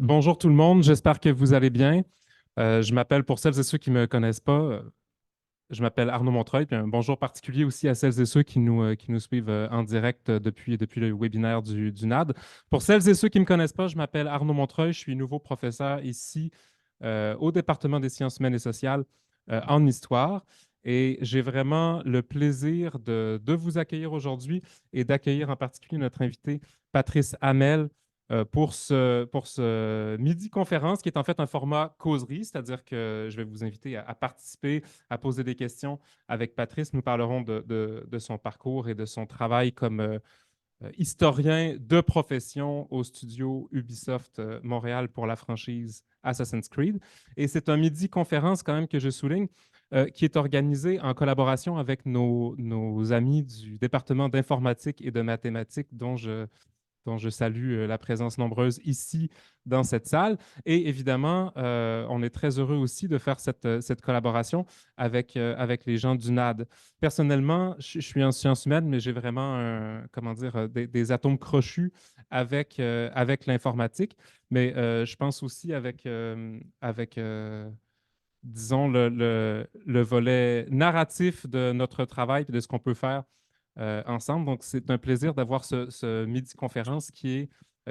Bonjour tout le monde, j'espère que vous allez bien. Je m'appelle, pour celles et ceux qui ne me connaissent pas, je m'appelle Arnaud Montreuil, puis un bonjour particulier aussi à celles et ceux qui nous suivent en direct depuis le webinaire du NAD. Pour celles et ceux qui ne me connaissent pas, je m'appelle Arnaud Montreuil, je suis nouveau professeur ici au département des sciences humaines et sociales en histoire. Et j'ai vraiment le plaisir de vous accueillir aujourd'hui et d'accueillir en particulier notre invité Patrice Hamel pour ce midi-conférence qui est en fait un format causerie, c'est-à-dire que je vais vous inviter à participer, à poser des questions avec Patrice. Nous parlerons de son parcours et de son travail comme historien de profession au studio Ubisoft Montréal pour la franchise Assassin's Creed. Et c'est un midi-conférence quand même que je souligne, qui est organisé en collaboration avec nos amis du département d'informatique et de mathématiques dont je salue la présence nombreuse ici dans cette salle. Et évidemment, on est très heureux aussi de faire cette collaboration avec les gens du NAD. Personnellement, je suis en sciences humaines, mais j'ai vraiment, comment dire, des atomes crochus avec l'informatique. Mais je pense aussi avec disons, le volet narratif de notre travail et de ce qu'on peut faire ensemble. Donc, c'est un plaisir d'avoir ce midi-conférence qui est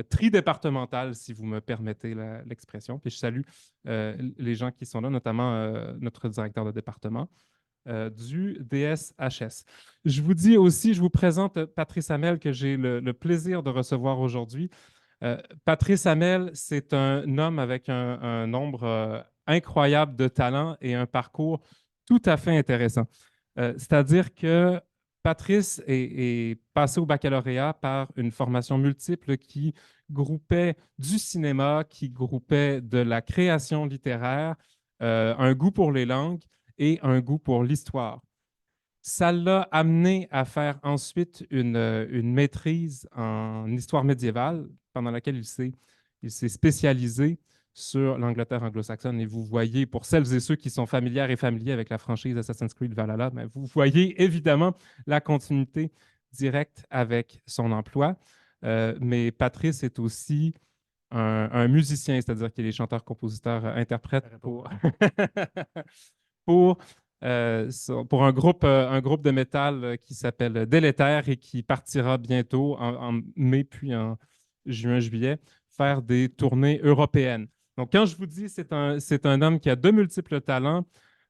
tridépartemental, si vous me permettez l'expression. Puis je salue les gens qui sont là, notamment notre directeur de département du DSHS. Je vous dis aussi, je vous présente Patrice Hamel, que j'ai le plaisir de recevoir aujourd'hui. Patrice Hamel, c'est un homme avec un nombre incroyable de talents et un parcours tout à fait intéressant. C'est-à-dire que Patrice est passé au baccalauréat par une formation multiple qui groupait du cinéma, qui groupait de la création littéraire, un goût pour les langues et un goût pour l'histoire. Ça l'a amené à faire ensuite une maîtrise en histoire médiévale, pendant laquelle il s'est spécialisé sur l'Angleterre anglo-saxonne. Et vous voyez, pour celles et ceux qui sont familières et familiers avec la franchise Assassin's Creed Valhalla, ben, vous voyez évidemment la continuité directe avec son emploi. Mais Patrice est aussi un musicien, c'est-à-dire qu'il est chanteur, compositeur, interprète pour, pour un groupe de métal qui s'appelle Délétère et qui partira bientôt en mai puis en juin, juillet, faire des tournées européennes. Donc, quand je vous dis c'est un homme qui a de multiples talents,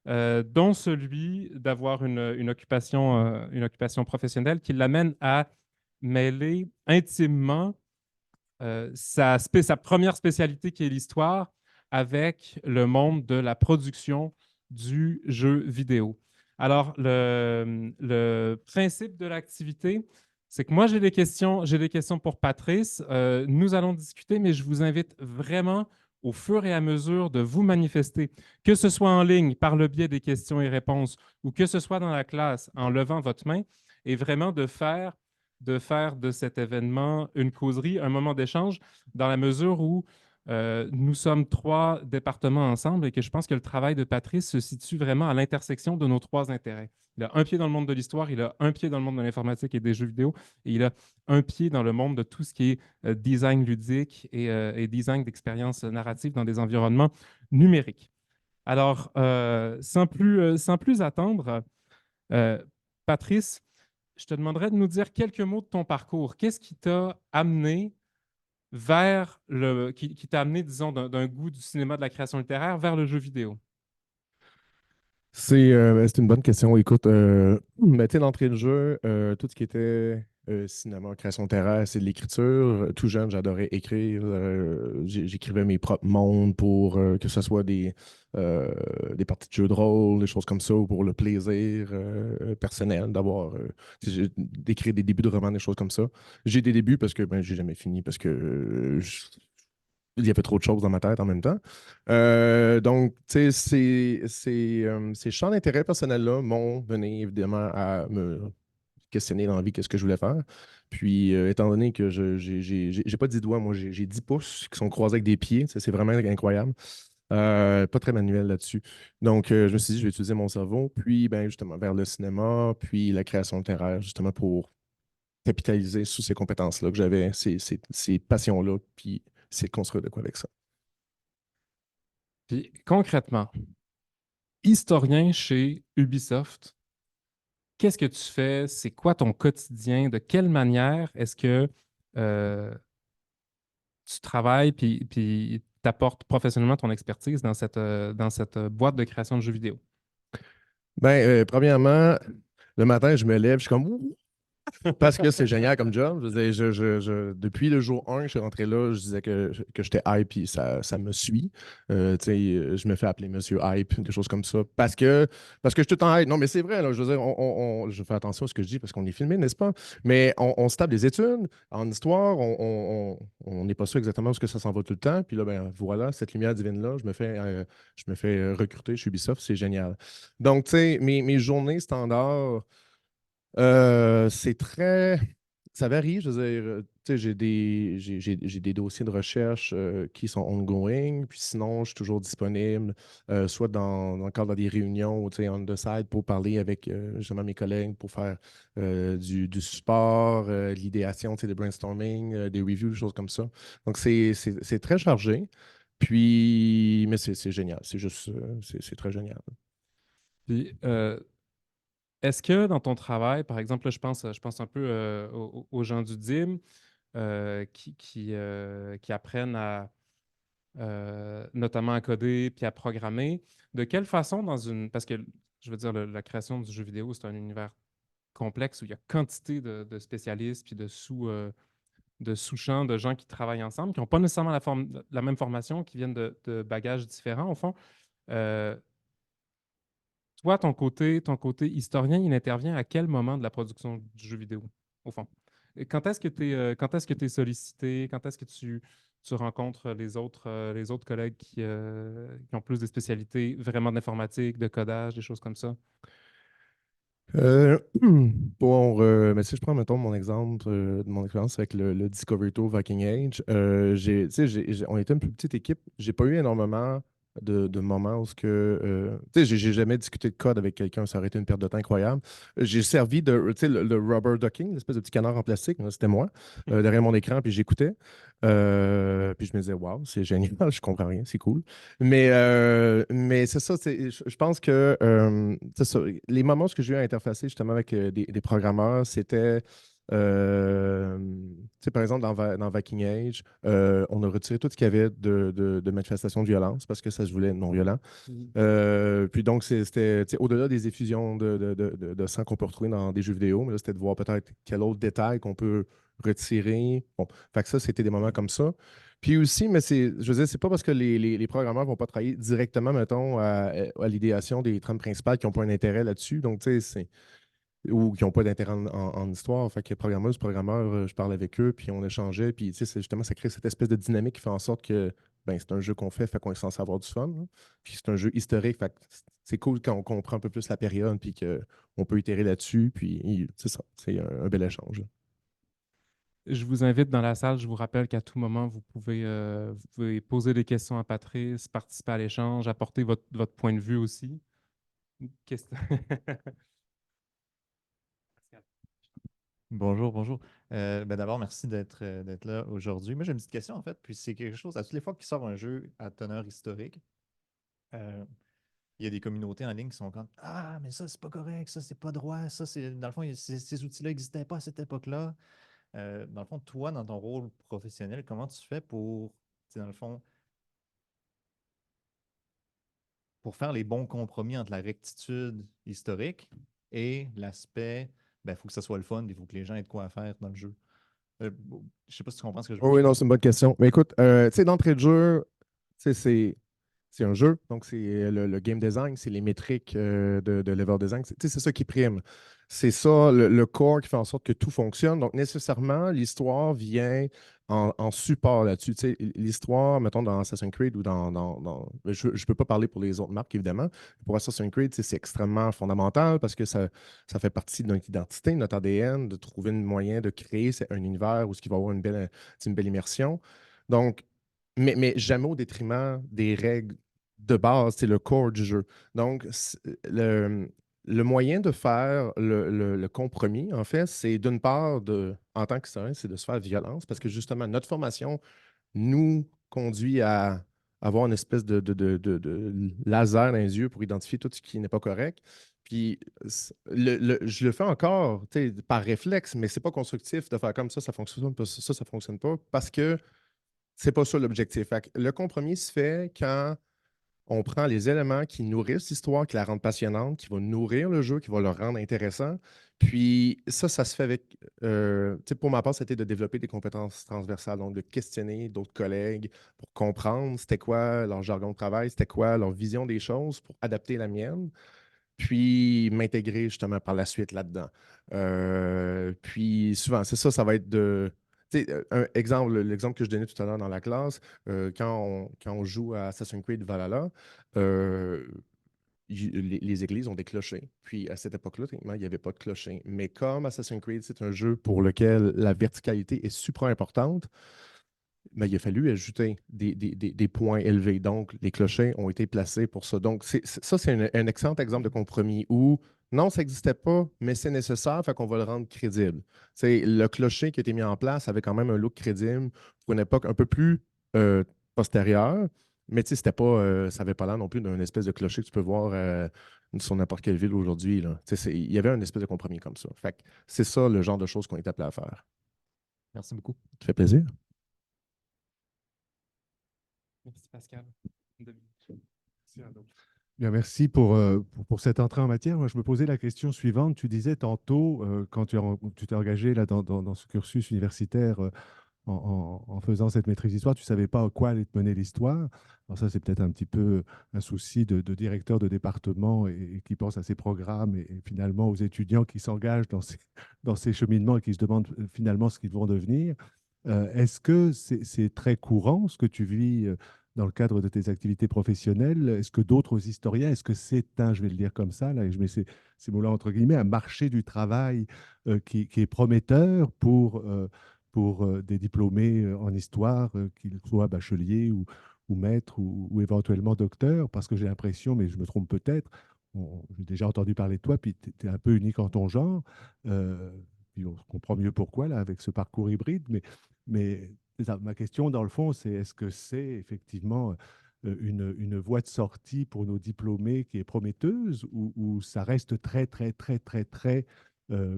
dont celui d'avoir une occupation professionnelle qui l'amène à mêler intimement sa première spécialité qui est l'histoire avec le monde de la production du jeu vidéo. Alors, le principe de l'activité, c'est que moi, j'ai des questions pour Patrice. Nous allons discuter, mais je vous invite vraiment au fur et à mesure de vous manifester, que ce soit en ligne par le biais des questions et réponses ou que ce soit dans la classe en levant votre main, et vraiment de faire de cet événement une causerie, un moment d'échange, dans la mesure où nous sommes trois départements ensemble et que je pense que le travail de Patrice se situe vraiment à l'intersection de nos trois intérêts. Il a un pied dans le monde de l'histoire, il a un pied dans le monde de l'informatique et des jeux vidéo, et il a un pied dans le monde de tout ce qui est design ludique et design d'expériences narratives dans des environnements numériques. Alors, sans plus attendre, euh, Patrice, je te demanderais de nous dire quelques mots de ton parcours. Qu'est-ce qui t'a amené qui t'a amené, disons, d'un goût du cinéma, de la création littéraire vers le jeu vidéo? C'est une bonne question. Écoute, tu sais, d'entrée de jeu, tout ce qui était cinéma, création littéraire, c'est de l'écriture. Tout jeune, j'adorais écrire. J'écrivais mes propres mondes pour que ce soit des parties de jeux de rôle, des choses comme ça, ou pour le plaisir personnel d'écrire des débuts de romans, des choses comme ça. J'ai des débuts parce que ben, j'ai jamais fini, parce que il y avait trop de choses dans ma tête en même temps. Donc, tu sais, ces champs d'intérêt personnels-là m'ont mené évidemment à me questionner dans la vie qu'est-ce que je voulais faire. Puis, étant donné que j'ai pas 10 doigts, moi, j'ai 10 pouces qui sont croisés avec des pieds. Ça, c'est vraiment incroyable. Pas très manuel là-dessus. Donc, je me suis dit, je vais utiliser mon cerveau, puis, ben, justement, vers le cinéma, puis la création littéraire, justement, pour capitaliser sur ces compétences-là que j'avais, ces passions-là, puis c'est de construire de quoi avec ça. Puis concrètement, historien chez Ubisoft, qu'est-ce que tu fais? C'est quoi ton quotidien? De quelle manière est-ce que euh, tu travailles puis t'apportes professionnellement ton expertise dans cette boîte de création de jeux vidéo? Ben, premièrement, le matin, je me lève, je suis comme, ouh, parce que c'est génial comme job. Je veux dire, depuis le jour 1 je suis rentré là, je disais que j'étais hype, puis ça me suit. Tu sais, je me fais appeler Monsieur Hype, des choses comme ça. Parce que je suis tout le temps hype. Non, mais c'est vrai, là, je veux dire, je fais attention à ce que je dis parce qu'on est filmé, n'est-ce pas? Mais on se tape des études en histoire, on n'est pas sûr exactement où est-ce que ça s'en va tout le temps. Puis là, ben voilà, cette lumière divine-là, je me fais recruter chez Ubisoft, c'est génial. Donc, tu sais, mes journées standards. C'est très. Ça varie, je veux dire, tu sais, j'ai des dossiers de recherche qui sont ongoing, puis sinon, je suis toujours disponible, soit dans le cadre des réunions, ou, tu sais, on the side pour parler avec justement mes collègues, pour faire du support, de l'idéation, tu sais, des brainstorming, des reviews, des choses comme ça. Donc, c'est très chargé, puis, mais c'est génial, c'est juste, c'est très génial. Puis, est-ce que dans ton travail, par exemple, là, je pense un peu aux gens du DIM qui apprennent à notamment à coder puis à programmer, de quelle façon dans une... Parce que, je veux dire, la création du jeu vidéo, c'est un univers complexe où il y a quantité de spécialistes puis de sous-champs, de gens qui travaillent ensemble, qui n'ont pas nécessairement la même formation, qui viennent de bagages différents, au fond. Euh, Toi, ton côté historien, il intervient à quel moment de la production du jeu vidéo, au fond? Et quand est-ce que tu es sollicité? Quand est-ce que tu rencontres les autres collègues qui ont plus de spécialités vraiment d'informatique, de codage, des choses comme ça? Euh, mais si je prends, mettons, mon exemple de mon expérience avec le Discovery Tour Viking Age, tu sais, on était une plus petite équipe. J'ai pas eu énormément de moments où tu sais, j'ai jamais discuté de code avec quelqu'un, ça aurait été une perte de temps incroyable. J'ai servi tu sais, le rubber ducking, l'espèce de petit canard en plastique, là, c'était moi, derrière mon écran, puis j'écoutais. Puis je me disais, waouh, c'est génial, je comprends rien, c'est cool. Mais c'est ça, je pense que c'est ça, les moments où j'ai eu à interfacer justement avec des programmeurs, c'était, tu sais, par exemple, dans Viking Age, on a retiré tout ce qu'il y avait de manifestations de violence parce que ça se voulait non violent. Mhm. Puis donc, c'était tu sais, au-delà des effusions de sang qu'on peut retrouver dans des jeux vidéo, mais là, c'était de voir peut-être quel autre détail qu'on peut retirer. Bon, fait que ça, c'était des moments comme ça. Puis aussi, mais je veux dire, c'est pas parce que les programmeurs vont pas travailler directement, mettons, à l'idéation des trames principales qui n'ont pas un intérêt là-dessus. Donc, tu sais, ou qui n'ont pas d'intérêt en histoire. Fait que programmeuse, programmeur, je parle avec eux, puis on échangeait, puis tu sais, justement, ça crée cette espèce de dynamique qui fait en sorte que ben, c'est un jeu qu'on fait qu'on est censé avoir du fun, là. Puis c'est un jeu historique, fait que c'est cool quand on comprend un peu plus la période, puis qu'on peut itérer là-dessus, puis c'est ça, c'est un bel échange, là. Je vous invite dans la salle. Je vous rappelle qu'à tout moment, vous pouvez poser des questions à Patrice, participer à l'échange, apporter votre point de vue aussi. Question- Bonjour, bonjour. D'abord, merci d'être là aujourd'hui. Moi, j'ai une petite question, en fait, puis c'est quelque chose, à toutes les fois qu'il sort un jeu à teneur historique, euh, il y a des communautés en ligne qui sont comme Ah, mais ça, c'est pas correct, ça, c'est pas droit, ça, c'est. Dans le fond, ces outils-là n'existaient pas à cette époque-là. Dans le fond, toi, dans ton rôle professionnel, comment tu fais tu sais, dans le fond, pour faire les bons compromis entre la rectitude historique et l'aspect, il faut que ça soit le fun, il faut que les gens aient de quoi à faire dans le jeu. Je sais pas si tu comprends ce que je veux Oh oui, dire. non, c'est une bonne question. Mais écoute, tu sais, d'entrée de jeu, tu sais, c'est un jeu, donc c'est le game design, c'est les métriques de level design. Tu sais, c'est ça qui prime. C'est ça, le core qui fait en sorte que tout fonctionne. Donc, nécessairement, l'histoire vient en support là-dessus. Tu sais, l'histoire, mettons, dans Assassin's Creed ou je ne peux pas parler pour les autres marques, évidemment. Pour Assassin's Creed, tu sais, c'est extrêmement fondamental parce que ça fait partie de notre identité, de notre ADN, de trouver un moyen de créer un univers où il va y avoir une belle immersion. Donc, mais jamais au détriment des règles de base, c'est le core du jeu. Donc, le moyen de faire le compromis, en fait, c'est d'une part, en tant qu'historien, c'est de se faire violence parce que justement, notre formation nous conduit à avoir une espèce de laser dans les yeux pour identifier tout ce qui n'est pas correct. Puis je le fais encore par réflexe, mais c'est pas constructif de faire comme ça fonctionne pas, ça fonctionne pas, parce que c'est pas ça l'objectif. Fait que le compromis se fait quand on prend les éléments qui nourrissent l'histoire, qui la rendent passionnante, qui vont nourrir le jeu, qui vont le rendre intéressant. Puis ça se fait avec, pour ma part, c'était de développer des compétences transversales, donc de questionner d'autres collègues pour comprendre c'était quoi leur jargon de travail, c'était quoi leur vision des choses pour adapter la mienne, puis m'intégrer justement par la suite là-dedans. Puis souvent, c'est ça, ça va être de. L'exemple que je donnais tout à l'heure dans la classe, quand on joue à Assassin's Creed Valhalla, euh, les églises ont des clochers. Puis à cette époque-là, techniquement, il n'y avait pas de clocher. Mais comme Assassin's Creed, c'est un jeu pour lequel la verticalité est super importante, ben, il a fallu ajouter des points élevés. Donc, les clochers ont été placés pour ça. Donc, ça, c'est un excellent exemple de compromis où non, ça n'existait pas, mais c'est nécessaire, fait qu'on va le rendre crédible. Le clocher qui a été mis en place avait quand même un look crédible pour une époque un peu plus euh, postérieure, mais c'était pas, ça n'avait pas l'air non plus d'un espèce de clocher que tu peux voir sur n'importe quelle ville aujourd'hui, là. Il y avait un espèce de compromis comme ça. Fait que c'est ça le genre de choses qu'on est appelé à faire. Merci beaucoup. Ça fait plaisir. Merci, Pascal. Merci, Arnaud. Bien, merci pour cette entrée en matière. Moi, je me posais la question suivante. Tu disais tantôt, quand tu t'es engagé là, dans ce cursus universitaire en faisant cette maîtrise d'histoire, tu ne savais pas à quoi allait te mener l'histoire. Alors ça, c'est peut-être un petit peu un souci de directeur de département et qui pense à ses programmes et finalement aux étudiants qui s'engagent dans ces cheminements et qui se demandent finalement ce qu'ils vont devenir. Est-ce que c'est très courant ce que tu vis dans le cadre de tes activités professionnelles? Est-ce que d'autres historiens, est-ce que c'est je vais le dire comme ça, là, et je mets ces mots-là entre guillemets, un marché du travail qui est prometteur pour des diplômés en histoire, qu'ils soient bacheliers ou maîtres ou éventuellement docteurs? Parce que j'ai l'impression, mais je me trompe peut-être, j'ai déjà entendu parler de toi, puis tu es un peu unique en ton genre. euh, Puis on comprend mieux pourquoi, là, avec ce parcours hybride, mais c'est ça. Ma question, dans le fond, c'est est-ce que c'est effectivement une voie de sortie pour nos diplômés qui est prometteuse ou ça reste très, très, très, très, très,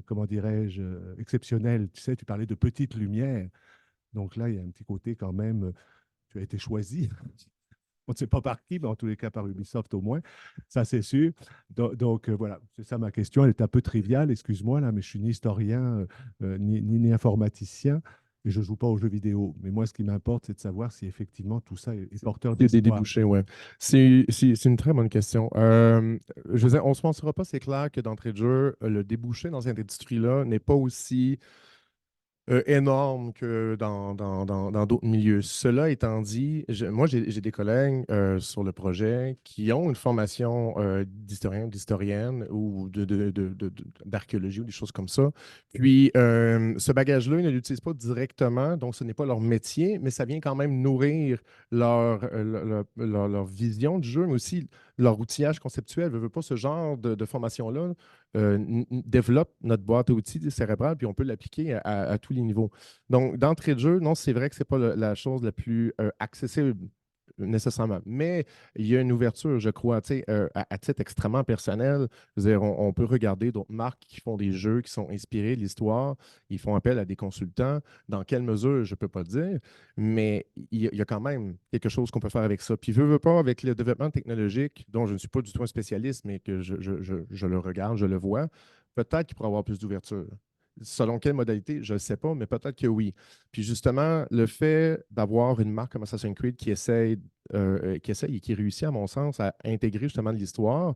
comment dirais-je, exceptionnel? Tu sais, tu parlais de petites lumières. Donc là, il y a un petit côté quand même, tu as été choisi. On ne sait pas par qui, mais en tous les cas par Ubisoft au moins. Ça, c'est sûr. Donc, voilà, c'est ça ma question. Elle est un peu triviale, excuse-moi, là, mais je suis ni historien, ni informaticien, et je ne joue pas aux jeux vidéo. Mais moi, ce qui m'importe, c'est de savoir si effectivement tout ça est porteur Des d'espoir. débouchés, oui. C'est une très bonne question. Je veux dire, on ne se pensera pas, c'est clair que d'entrée de jeu, le débouché dans cette industrie-là n'est pas aussi énorme que dans d'autres milieux. Cela étant dit, moi, j'ai des collègues sur le projet qui ont une formation d'historien, d'historienne ou d'archéologie ou des choses comme ça. Puis, ce bagage-là, ils ne l'utilisent pas directement, donc ce n'est pas leur métier, mais ça vient quand même nourrir leur vision du jeu, mais aussi leur outillage conceptuel. Veut pas ce genre de formation-là développe notre boîte à outils cérébrale, puis on peut l'appliquer à tous les niveaux. Donc, d'entrée de jeu, non, c'est vrai que ce n'est pas la chose la plus accessible nécessairement, mais il y a une ouverture, je crois, tu sais, à titre extrêmement personnel. Je veux dire, on peut regarder d'autres marques qui font des jeux qui sont inspirés de l'histoire, ils font appel à des consultants. Dans quelle mesure, je ne peux pas dire, mais il y a quand même quelque chose qu'on peut faire avec ça. Puis, veux pas, avec le développement technologique, dont je ne suis pas du tout un spécialiste, mais que je le regarde, je le vois, peut-être qu'il pourrait y avoir plus d'ouverture. Selon quelle modalité, je ne sais pas, mais peut-être que oui. Puis justement, le fait d'avoir une marque comme Assassin's Creed qui essaye et qui réussit, à mon sens, à intégrer justement de l'histoire,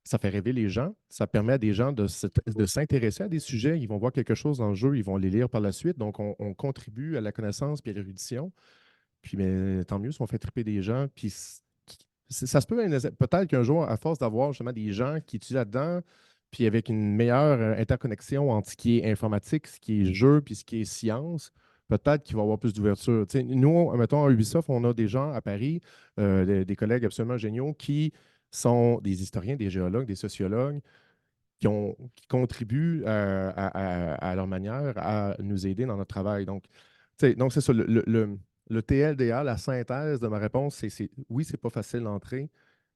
ça fait rêver les gens. Ça permet à des gens de s'intéresser à des sujets. Ils vont voir quelque chose dans le jeu, ils vont les lire par la suite. Donc, on contribue à la connaissance et à l'érudition. Puis, mais, tant mieux si on fait triper des gens. Puis, ça se peut, peut-être qu'un jour, à force d'avoir justement des gens qui étudient là-dedans, puis avec une meilleure interconnexion entre ce qui est informatique, ce qui est jeu, puis ce qui est science, peut-être qu'il va y avoir plus d'ouverture. Tu sais, nous, mettons, à Ubisoft, on a des gens à Paris, des collègues absolument géniaux qui sont des historiens, des géologues, des sociologues, qui contribuent à leur manière à nous aider dans notre travail. Donc c'est ça. le TLDA, la synthèse de ma réponse, oui, c'est pas facile d'entrer.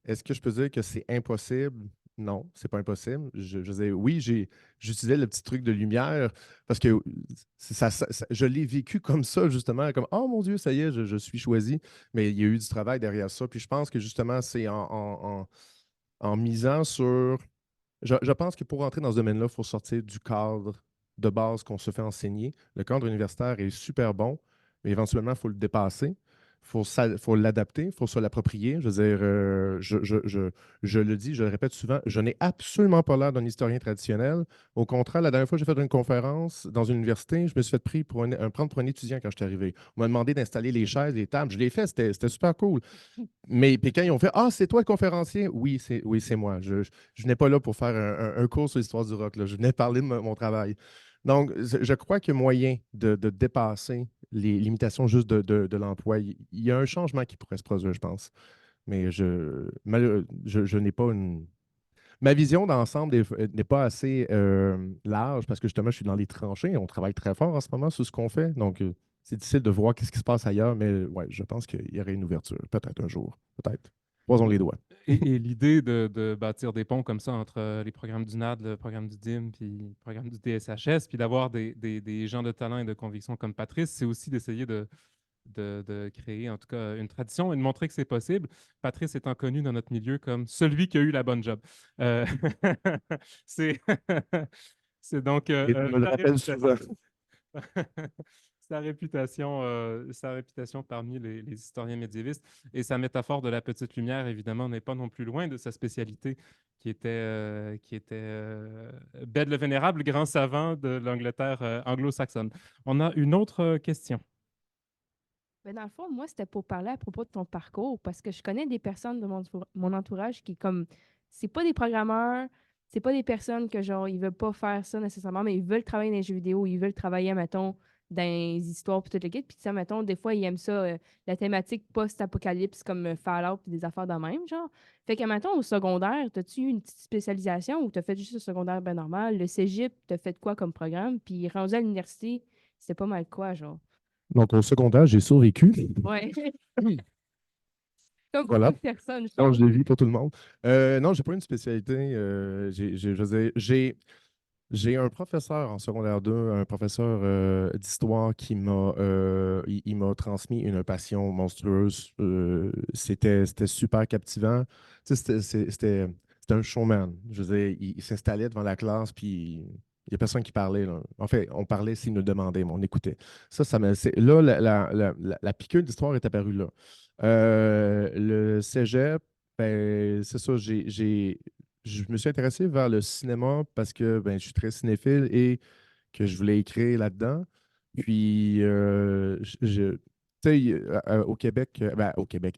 Est-ce que je peux dire que c'est impossible? Non, c'est pas impossible. Je disais, oui, j'utilisais le petit truc de lumière parce que je l'ai vécu comme ça, justement, comme oh mon Dieu, ça y est, je suis choisi. Mais il y a eu du travail derrière ça. Puis je pense que justement, c'est en misant sur. Je pense que pour rentrer dans ce domaine-là, il faut sortir du cadre de base qu'on se fait enseigner. Le cadre universitaire est super bon, mais éventuellement, il faut le dépasser. Faut l'adapter, il faut se l'approprier. Je veux dire, je le dis, je le répète souvent, je n'ai absolument pas l'air d'un historien traditionnel. Au contraire, la dernière fois que j'ai fait une conférence dans une université, je me suis fait prendre pour un étudiant quand je suis arrivé. On m'a demandé d'installer les chaises, les tables. Je l'ai fait, c'était super cool. Mais puis quand ils ont fait ah, c'est toi le conférencier? Oui, c'est moi. Je n'ai pas là pour faire un cours sur l'histoire du rock, là. Je venais parler de mon travail. Donc, je crois qu'il y a moyen de dépasser les limitations juste de l'emploi. Il y a un changement qui pourrait se produire, je pense. Mais je n'ai pas une. Ma vision d'ensemble n'est pas assez large parce que justement, je suis dans les tranchées. On travaille très fort en ce moment sur ce qu'on fait. Donc, c'est difficile de voir ce qui se passe ailleurs, mais ouais, je pense qu'il y aurait une ouverture. Peut-être un jour. Peut-être. Croisons les doigts. Et l'idée de bâtir des ponts comme ça entre les programmes du NAD, le programme du DIM, puis le programme du DSHS, puis d'avoir des gens de talent et de conviction comme Patrice, c'est aussi d'essayer de créer en tout cas une tradition et de montrer que c'est possible. Patrice étant connu dans notre milieu comme celui qui a eu la bonne job. Euh, c'est c'est donc Et tu me le rappelles souvent. sa réputation parmi les historiens médiévistes et sa métaphore de la petite lumière, évidemment, n'est pas non plus loin de sa spécialité qui était Bède le Vénérable, grand savant de l'Angleterre anglo-saxonne. On a une autre question. Ben, dans le fond, moi, c'était pour parler à propos de ton parcours, parce que je connais des personnes de mon entourage qui, comme, c'est pas des programmeurs, c'est pas des personnes que, genre, ils veulent pas faire ça nécessairement, mais ils veulent travailler dans les jeux vidéo, ils veulent travailler, mettons, dans les histoires, puis toute l'équipe. Puis, ça, mettons, des fois, ils aiment ça, la thématique post-apocalypse, comme Fallout, puis des affaires de même, genre. Fait que, mettons, au secondaire, t'as-tu eu une petite spécialisation ou t'as fait juste le secondaire ben normal? Le cégep, t'as fait quoi comme programme? Puis, rendu à l'université, c'était pas mal quoi, genre? Donc, au secondaire, j'ai survécu. Ouais. Comme beaucoup Voilà. de personnes, je Non, pense. je l'ai vu pour tout le monde. Non, j'ai pas une spécialité. Je veux dire, j'ai un professeur en secondaire 2, un professeur d'histoire qui il m'a transmis une passion monstrueuse. C'était super captivant. Tu sais, c'était un showman. Je veux dire, il s'installait devant la classe, puis il n'y a personne qui parlait, là. En fait, on parlait s'il nous demandait, mais on écoutait. Là, la piqûre d'histoire est apparue là. Le cégep, ben, c'est ça, je me suis intéressé vers le cinéma parce que ben, je suis très cinéphile et que je voulais écrire là-dedans. Puis, tu sais, au Québec,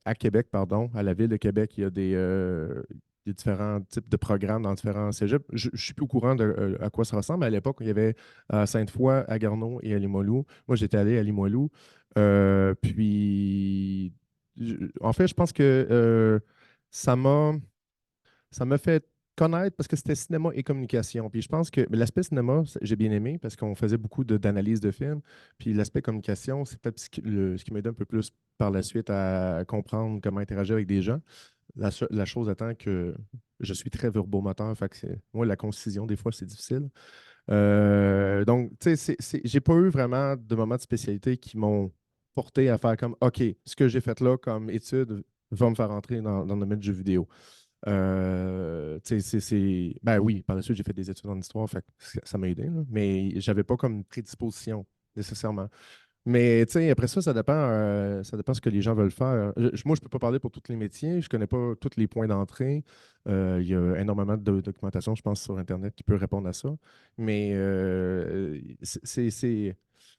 à Québec, pardon, à la ville de Québec, il y a des différents types de programmes dans différents cégeps. Je ne suis plus au courant de à quoi ça ressemble. À l'époque, il y avait à Sainte-Foy, à Garneau et à Limoilou. Moi, j'étais allé à Limoilou. Puis, en fait, je pense que ça m'a ça m'a fait connaître parce que c'était cinéma et communication. Puis je pense que l'aspect cinéma, j'ai bien aimé parce qu'on faisait beaucoup d'analyse de films. Puis l'aspect communication, c'est peut-être ce qui m'a aidé un peu plus par la suite à comprendre comment interagir avec des gens. La chose étant que je suis très verbomoteur, fait que moi, la concision, des fois, c'est difficile. Donc, tu sais, j'ai pas eu vraiment de moments de spécialité qui m'ont porté à faire comme, OK, ce que j'ai fait là comme étude va me faire entrer dans le domaine du jeu vidéo. Ben oui, par la suite, j'ai fait des études en histoire, fait que ça m'a aidé, là, mais j'avais pas comme prédisposition nécessairement. Mais tu sais, après ça, ça dépend ce que les gens veulent faire. Moi, je peux pas parler pour tous les métiers, je connais pas tous les points d'entrée. Il y a énormément de documentation, je pense, sur Internet qui peut répondre à ça. Mais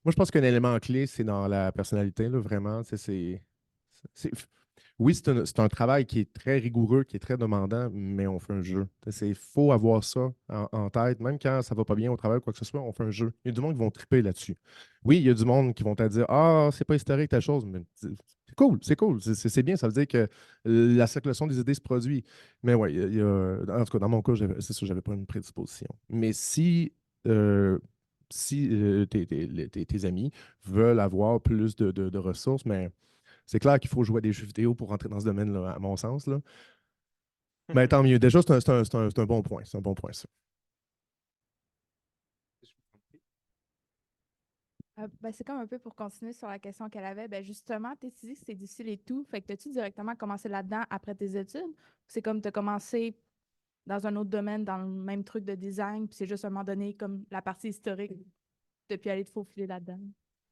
moi, je pense qu'un élément clé, c'est dans la personnalité, là, vraiment. C'est- oui, c'est un travail qui est très rigoureux, qui est très demandant, mais on fait un jeu. Il faut avoir ça en tête. Même quand ça va pas bien au travail ou quoi que ce soit, on fait un jeu. Il y a du monde qui vont triper là-dessus. Oui, il y a du monde qui vont te dire ah, c'est pas historique ta chose, mais c'est cool, c'est cool, c'est bien. Ça veut dire que la circulation des idées se produit. Mais oui, en tout cas, dans mon cas, c'est sûr, j'avais pas une prédisposition. Mais si si tes amis veulent avoir plus de ressources, mais c'est clair qu'il faut jouer à des jeux vidéo pour rentrer dans ce domaine-là, à mon sens, là. Mais tant mieux. Déjà, c'est un bon point. C'est un bon point, ça. Ben, c'est comme un peu pour continuer sur la question qu'elle avait. Ben justement, tu dit que c'est difficile et tout. Fait que t'as-tu directement commencé là-dedans après tes études? Ou c'est comme tu as commencé dans un autre domaine, dans le même truc de design, puis c'est juste à un moment donné comme la partie historique, depuis aller te faufiler là-dedans?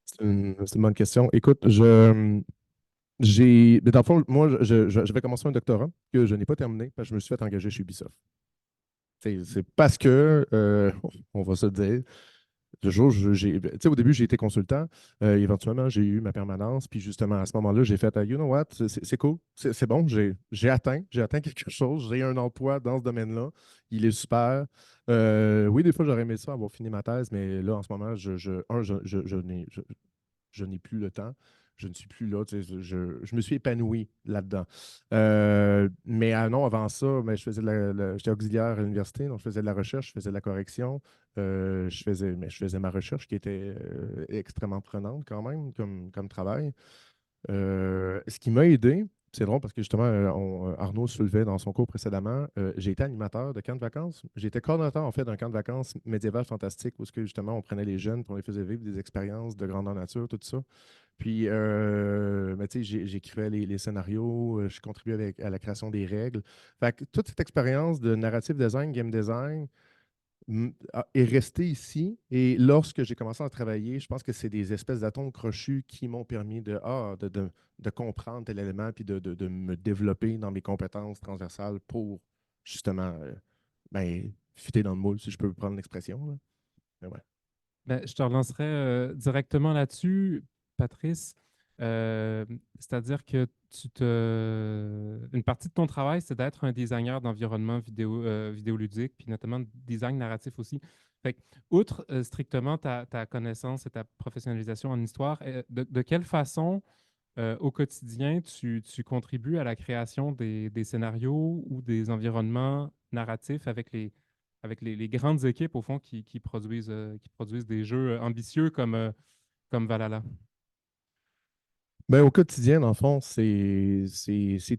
C'est une bonne question. Écoute, mais dans le fond, moi, je vais commencer un doctorat que je n'ai pas terminé parce que je me suis fait engager chez Ubisoft. C'est parce que, on va se le dire, tu sais, au début, j'ai été consultant. Éventuellement, j'ai eu ma permanence. Puis justement, à ce moment-là, j'ai fait, you know what, c'est cool, c'est bon, j'ai atteint quelque chose, j'ai un emploi dans ce domaine-là. Il est super. Oui, des fois, j'aurais aimé ça, avoir fini ma thèse, mais là, en ce moment, je n'ai plus le temps. Je ne suis plus là. Tu sais, je me suis épanoui là-dedans. Mais non, avant ça, ben, j'étais auxiliaire à l'université, donc je faisais de la recherche, je faisais de la correction. Je faisais ma recherche qui était extrêmement prenante quand même comme travail. Ce qui m'a aidé, c'est drôle parce que justement, Arnaud soulevait dans son cours précédemment, j'ai été animateur de camp de vacances. J'étais coordonnateur en fait d'un camp de vacances médiéval fantastique où justement on prenait les jeunes, puis on les faisait vivre des expériences de grandeur nature, tout ça. Puis, ben, tu sais, j'écrivais les scénarios, je contribuais à la création des règles. Fait que toute cette expérience de narrative design, game design, est resté ici. Et lorsque j'ai commencé à travailler, je pense que c'est des espèces d'atomes crochus qui m'ont permis de comprendre tel élément puis de me développer dans mes compétences transversales pour justement ben, fitter dans le moule, si je peux prendre l'expression, là. Mais ouais. Ben, je te relancerai directement là-dessus, Patrice. Euh, C'est-à-dire que une partie de ton travail, c'est d'être un designer d'environnement vidéoludique, puis notamment de design narratif aussi. Fait que, outre strictement ta connaissance et ta professionnalisation en histoire, de quelle façon au quotidien tu contribues à la création des scénarios ou des environnements narratifs avec les grandes équipes, au fond, qui produisent des jeux ambitieux comme Valhalla? Ben, au quotidien, dans le fond, c'est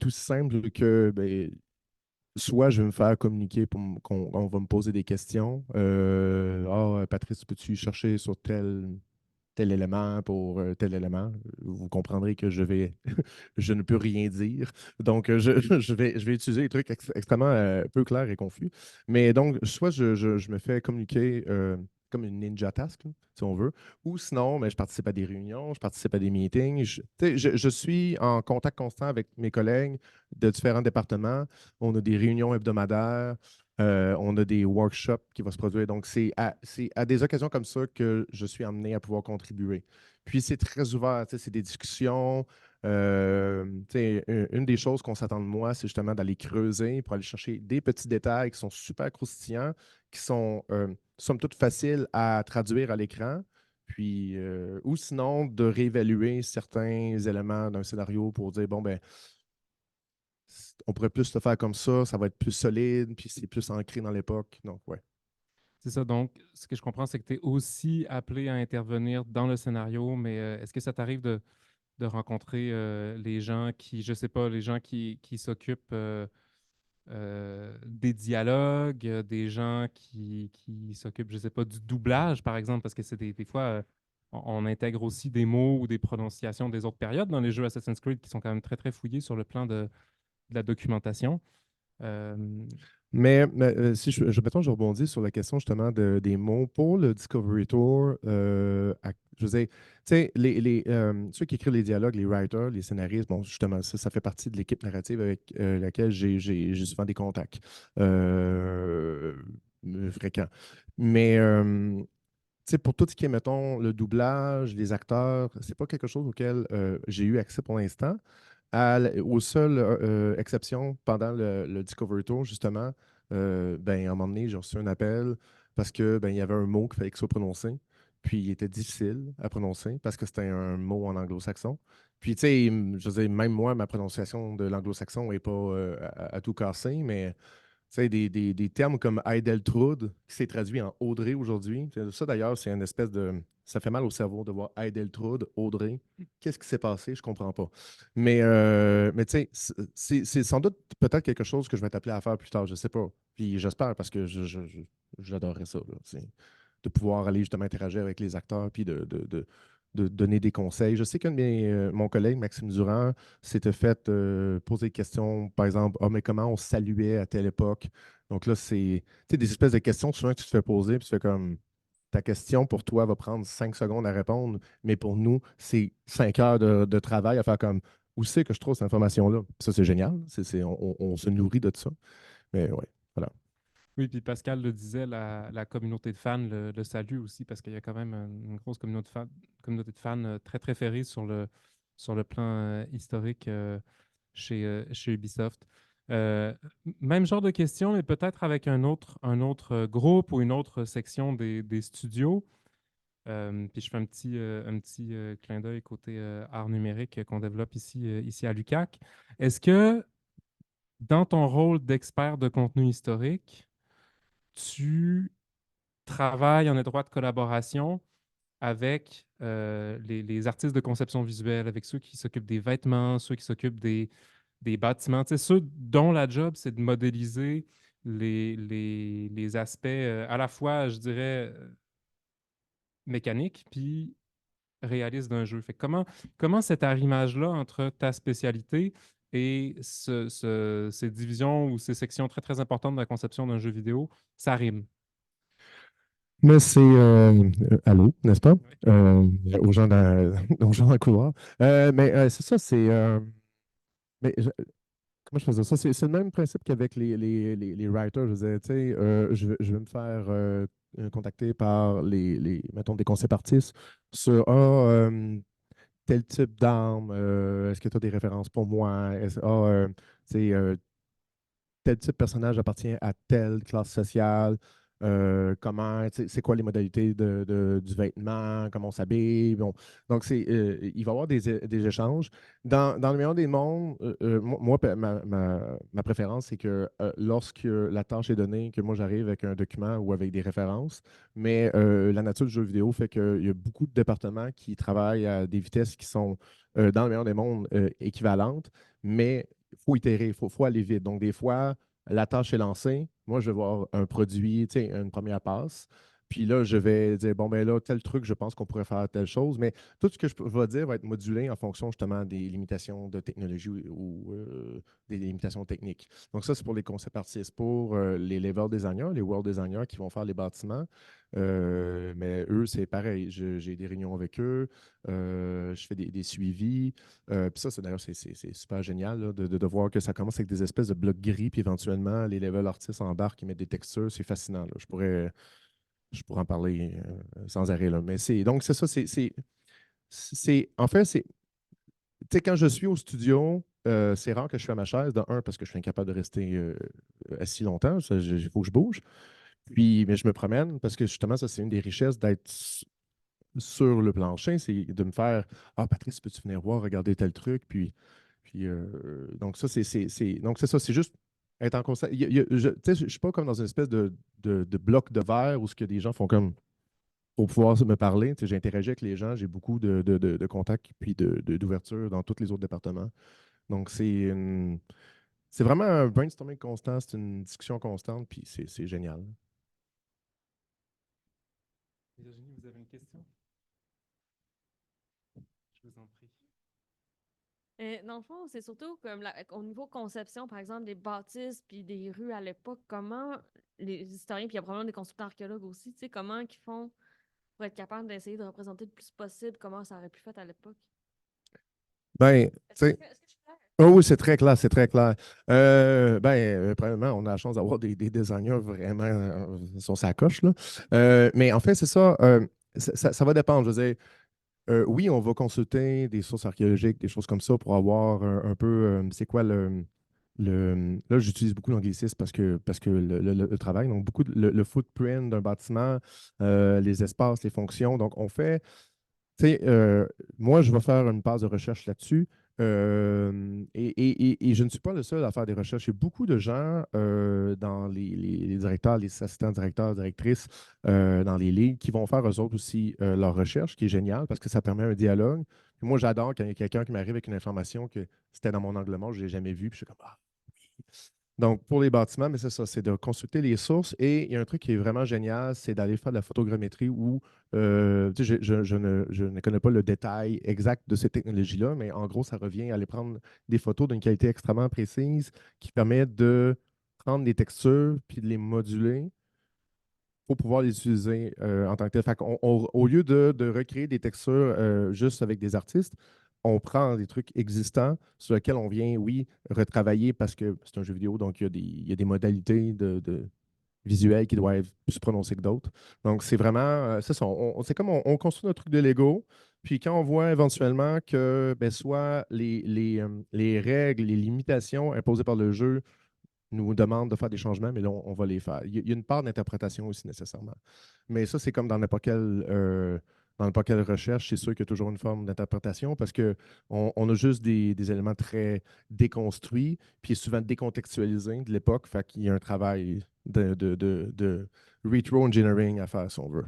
tout simple que ben, soit je vais me faire communiquer qu'on on va me poser des questions. Patrice, peux-tu chercher sur tel élément pour tel élément? Vous comprendrez que je ne peux rien dire. Donc, je vais utiliser des trucs extrêmement peu clairs et confus. Mais donc, soit je me fais communiquer comme une ninja task, là, si on veut, ou sinon, mais je participe à des réunions, je participe à des meetings. Tu sais, je suis en contact constant avec mes collègues de différents départements. On a des réunions hebdomadaires. On a des workshops qui vont se produire. Donc, c'est à des occasions comme ça que je suis amené à pouvoir contribuer. Puis, c'est très ouvert. Tu sais, c'est des discussions. Tu sais, une des choses qu'on s'attend de moi, c'est justement d'aller creuser pour aller chercher des petits détails qui sont super croustillants, qui sont, somme toute, faciles à traduire à l'écran. Puis, ou sinon, de réévaluer certains éléments d'un scénario pour dire, bon, ben, on pourrait plus le faire comme ça va être plus solide, puis c'est plus ancré dans l'époque. Donc, ouais. C'est ça. Donc, ce que je comprends, c'est que tu es aussi appelé à intervenir dans le scénario, mais est-ce que ça t'arrive de rencontrer les gens qui, je sais pas, les gens qui s'occupent des dialogues, des gens qui s'occupent, je sais pas, du doublage, par exemple, parce que c'est des fois, on intègre aussi des mots ou des prononciations des autres périodes dans les jeux Assassin's Creed qui sont quand même très, très fouillés sur le plan de la documentation. Euh, Mais si mettons, je rebondis sur la question justement des mots pour le Discovery Tour. Je veux dire, tu sais, ceux qui écrivent les dialogues, les writers, les scénaristes, bon, justement, ça fait partie de l'équipe narrative avec laquelle j'ai souvent des contacts euh, fréquents. Mais tu sais, pour tout ce qui est, mettons, le doublage, les acteurs, c'est pas quelque chose auquel j'ai eu accès pour l'instant. Aux seules exceptions, pendant le Discovery Tour, justement, ben, à un moment donné, j'ai reçu un appel parce que ben, il y avait un mot qu'il fallait qu'il soit prononcé. Puis il était difficile à prononcer parce que c'était un mot en anglo-saxon. Puis, tu sais, je veux dire, même moi, ma prononciation de l'anglo-saxon n'est pas à tout casser, mais sais, des termes comme Eideltrud, qui s'est traduit en Audrey aujourd'hui. Ça, d'ailleurs, c'est une espèce de. Ça fait mal au cerveau de voir Eideltrud, Audrey. Qu'est-ce qui s'est passé? Je ne comprends pas. Mais tu sais, c'est sans doute peut-être quelque chose que je vais t'appeler à faire plus tard, je ne sais pas. Puis j'espère parce que j'adorerais ça, là, de pouvoir aller justement interagir avec les acteurs puis de donner des conseils. Je sais mon collègue, Maxime Durand, s'était fait poser des questions, par exemple, ah, mais comment on saluait à telle époque? Donc là, c'est tu sais, des espèces de questions souvent que tu te fais poser, puis tu fais comme ta question pour toi va prendre 5 secondes à répondre, mais pour nous, c'est 5 heures de travail à faire comme où c'est que je trouve cette information-là? Ça, c'est génial. On se nourrit de ça. Mais ouais, voilà. Oui, puis Pascal le disait, la communauté de fans le salue aussi parce qu'il y a quand même une grosse communauté de fans très très ferrée sur le plan historique chez Ubisoft. Même genre de question, mais peut-être avec un autre groupe ou une autre section des studios. Puis je fais un petit clin d'œil côté art numérique qu'on développe ici à l'UQAC. Est-ce que dans ton rôle d'expert de contenu historique, tu travailles en étroite collaboration avec les artistes de conception visuelle, avec ceux qui s'occupent des vêtements, ceux qui s'occupent des bâtiments, tu sais, ceux dont la job, c'est de modéliser les aspects à la fois, je dirais, mécaniques, puis réalistes d'un jeu. Fait que comment cet arrimage-là entre ta spécialité et ces divisions ou ces sections très, très importantes de la conception d'un jeu vidéo, ça rime? Mais c'est allô, n'est-ce pas? Oui. Aux gens aux gens dans le couloir. C'est ça, mais je- comment je faisais ça? C'est le même principe qu'avec les writers. Je disais, tu sais, je vais me faire contacter par mettons, des concept artistes sur tel type d'arme. Est-ce que tu as des références pour moi? Tu sais, tel type de personnage appartient à telle classe sociale, comment, tu sais, c'est quoi les modalités du vêtement, comment on s'habille. Bon. Donc, il va y avoir des échanges. Dans le meilleur des mondes, ma préférence, c'est que lorsque la tâche est donnée, que moi j'arrive avec un document ou avec des références, mais la nature du jeu vidéo fait qu'il y a beaucoup de départements qui travaillent à des vitesses qui sont, dans le meilleur des mondes, équivalentes, mais il faut itérer, il faut aller vite. Donc, des fois, la tâche est lancée. Moi, je vais voir un produit, tu sais, une première passe. Puis là, je vais dire, bon, ben là, tel truc, je pense qu'on pourrait faire telle chose. Mais tout ce que je vais dire va être modulé en fonction justement des limitations de technologie ou des limitations techniques. Donc, ça, c'est pour les concept artistes. Pour les level designers, les world designers qui vont faire les bâtiments, mais eux, c'est pareil. J'ai des réunions avec eux, je fais des suivis. Puis ça, d'ailleurs, c'est super génial là, de voir que ça commence avec des espèces de blocs gris, puis éventuellement, les level artistes embarquent, ils mettent des textures. C'est fascinant. Là. Je pourrais en parler sans arrêt. Là. Mais donc, c'est ça. En fait, tu sais, quand je suis au studio, c'est rare que je suis à ma chaise, de un, parce que je suis incapable de rester assis longtemps. Il faut que je bouge. Puis, mais je me promène parce que justement, ça, c'est une des richesses d'être sur le plancher, c'est de me faire Ah, Patrice, peux-tu venir voir, regarder tel truc? Donc, ça, donc, c'est ça, c'est juste être en constat. Tu sais, je ne suis pas comme dans une espèce de bloc de verre où ce que des gens font comme pour pouvoir me parler. Tu sais, j'interagis avec les gens, j'ai beaucoup de contacts puis d'ouverture dans tous les autres départements. Donc, c'est vraiment un brainstorming constant, c'est une discussion constante, puis c'est génial. Virginie, vous avez une question? Je vous en prie. Dans le fond, c'est surtout comme au niveau conception, par exemple, des bâtisses puis des rues à l'époque, comment les historiens, puis il y a probablement des constructeurs archéologues aussi, tu sais, comment ils font pour être capables d'essayer de représenter le plus possible comment ça aurait pu faire à l'époque. Ben, tu sais. Est-ce que je suis claire? Oh oui, c'est très clair, c'est très clair. Premièrement, on a la chance d'avoir des designers vraiment sur sa coche, là. Mais en fait, c'est ça, ça va dépendre. Je veux dire, oui, on va consulter des sources archéologiques, des choses comme ça pour avoir un peu, c'est quoi là, j'utilise beaucoup l'anglicisme parce que le travail, donc beaucoup le footprint d'un bâtiment, les espaces, les fonctions. Donc, on fait, tu sais, moi, je vais faire une base de recherche là-dessus. Et je ne suis pas le seul à faire des recherches. Il y a beaucoup de gens dans les directeurs, les assistants directeurs, directrices, dans les ligues qui vont faire eux autres aussi leurs recherches, qui est génial parce que ça permet un dialogue. Puis moi, j'adore quand il y a quelqu'un qui m'arrive avec une information que c'était dans mon angle mort, je ne l'ai jamais vu, puis je suis comme Ah, oui. Donc, pour les bâtiments, mais c'est ça, c'est de consulter les sources. Et il y a un truc qui est vraiment génial, c'est d'aller faire de la photogrammétrie où tu sais, je ne connais pas le détail exact de ces technologies-là, mais en gros, ça revient à aller prendre des photos d'une qualité extrêmement précise qui permet de prendre des textures puis de les moduler pour pouvoir les utiliser en tant que tel. Fait au lieu de recréer des textures juste avec des artistes, on prend des trucs existants sur lesquels on vient, oui, retravailler parce que c'est un jeu vidéo, donc il y a des modalités de visuelles qui doivent être plus prononcées que d'autres. Donc, c'est vraiment, c'est ça, c'est comme on construit notre truc de Lego, puis quand on voit éventuellement que ben, soit les règles, les limitations imposées par le jeu nous demande de faire des changements, mais là, on va les faire. Il y a une part d'interprétation aussi nécessairement. Mais ça, c'est comme dans n'importe quelle recherche, c'est sûr qu'il y a toujours une forme d'interprétation parce qu'on a juste des éléments très déconstruits, puis souvent décontextualisés de l'époque. Fait qu'il y a un travail de retro-engineering à faire, si on veut.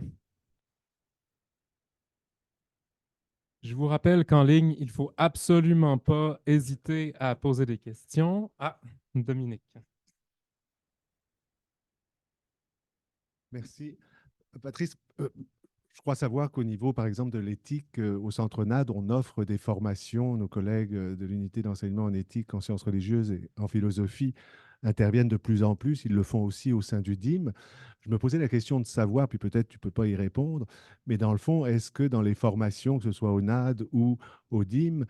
Je vous rappelle qu'en ligne, il ne faut absolument pas hésiter à poser des questions. Ah, Dominique. Merci. Patrice, je crois savoir qu'au niveau, par exemple, de l'éthique, au Centre NAD, on offre des formations. Nos collègues de l'unité d'enseignement en éthique, en sciences religieuses et en philosophie interviennent de plus en plus. Ils le font aussi au sein du DIM. Je me posais la question de savoir, puis peut-être tu ne peux pas y répondre, mais dans le fond, est-ce que dans les formations, que ce soit au NAD ou au DIM,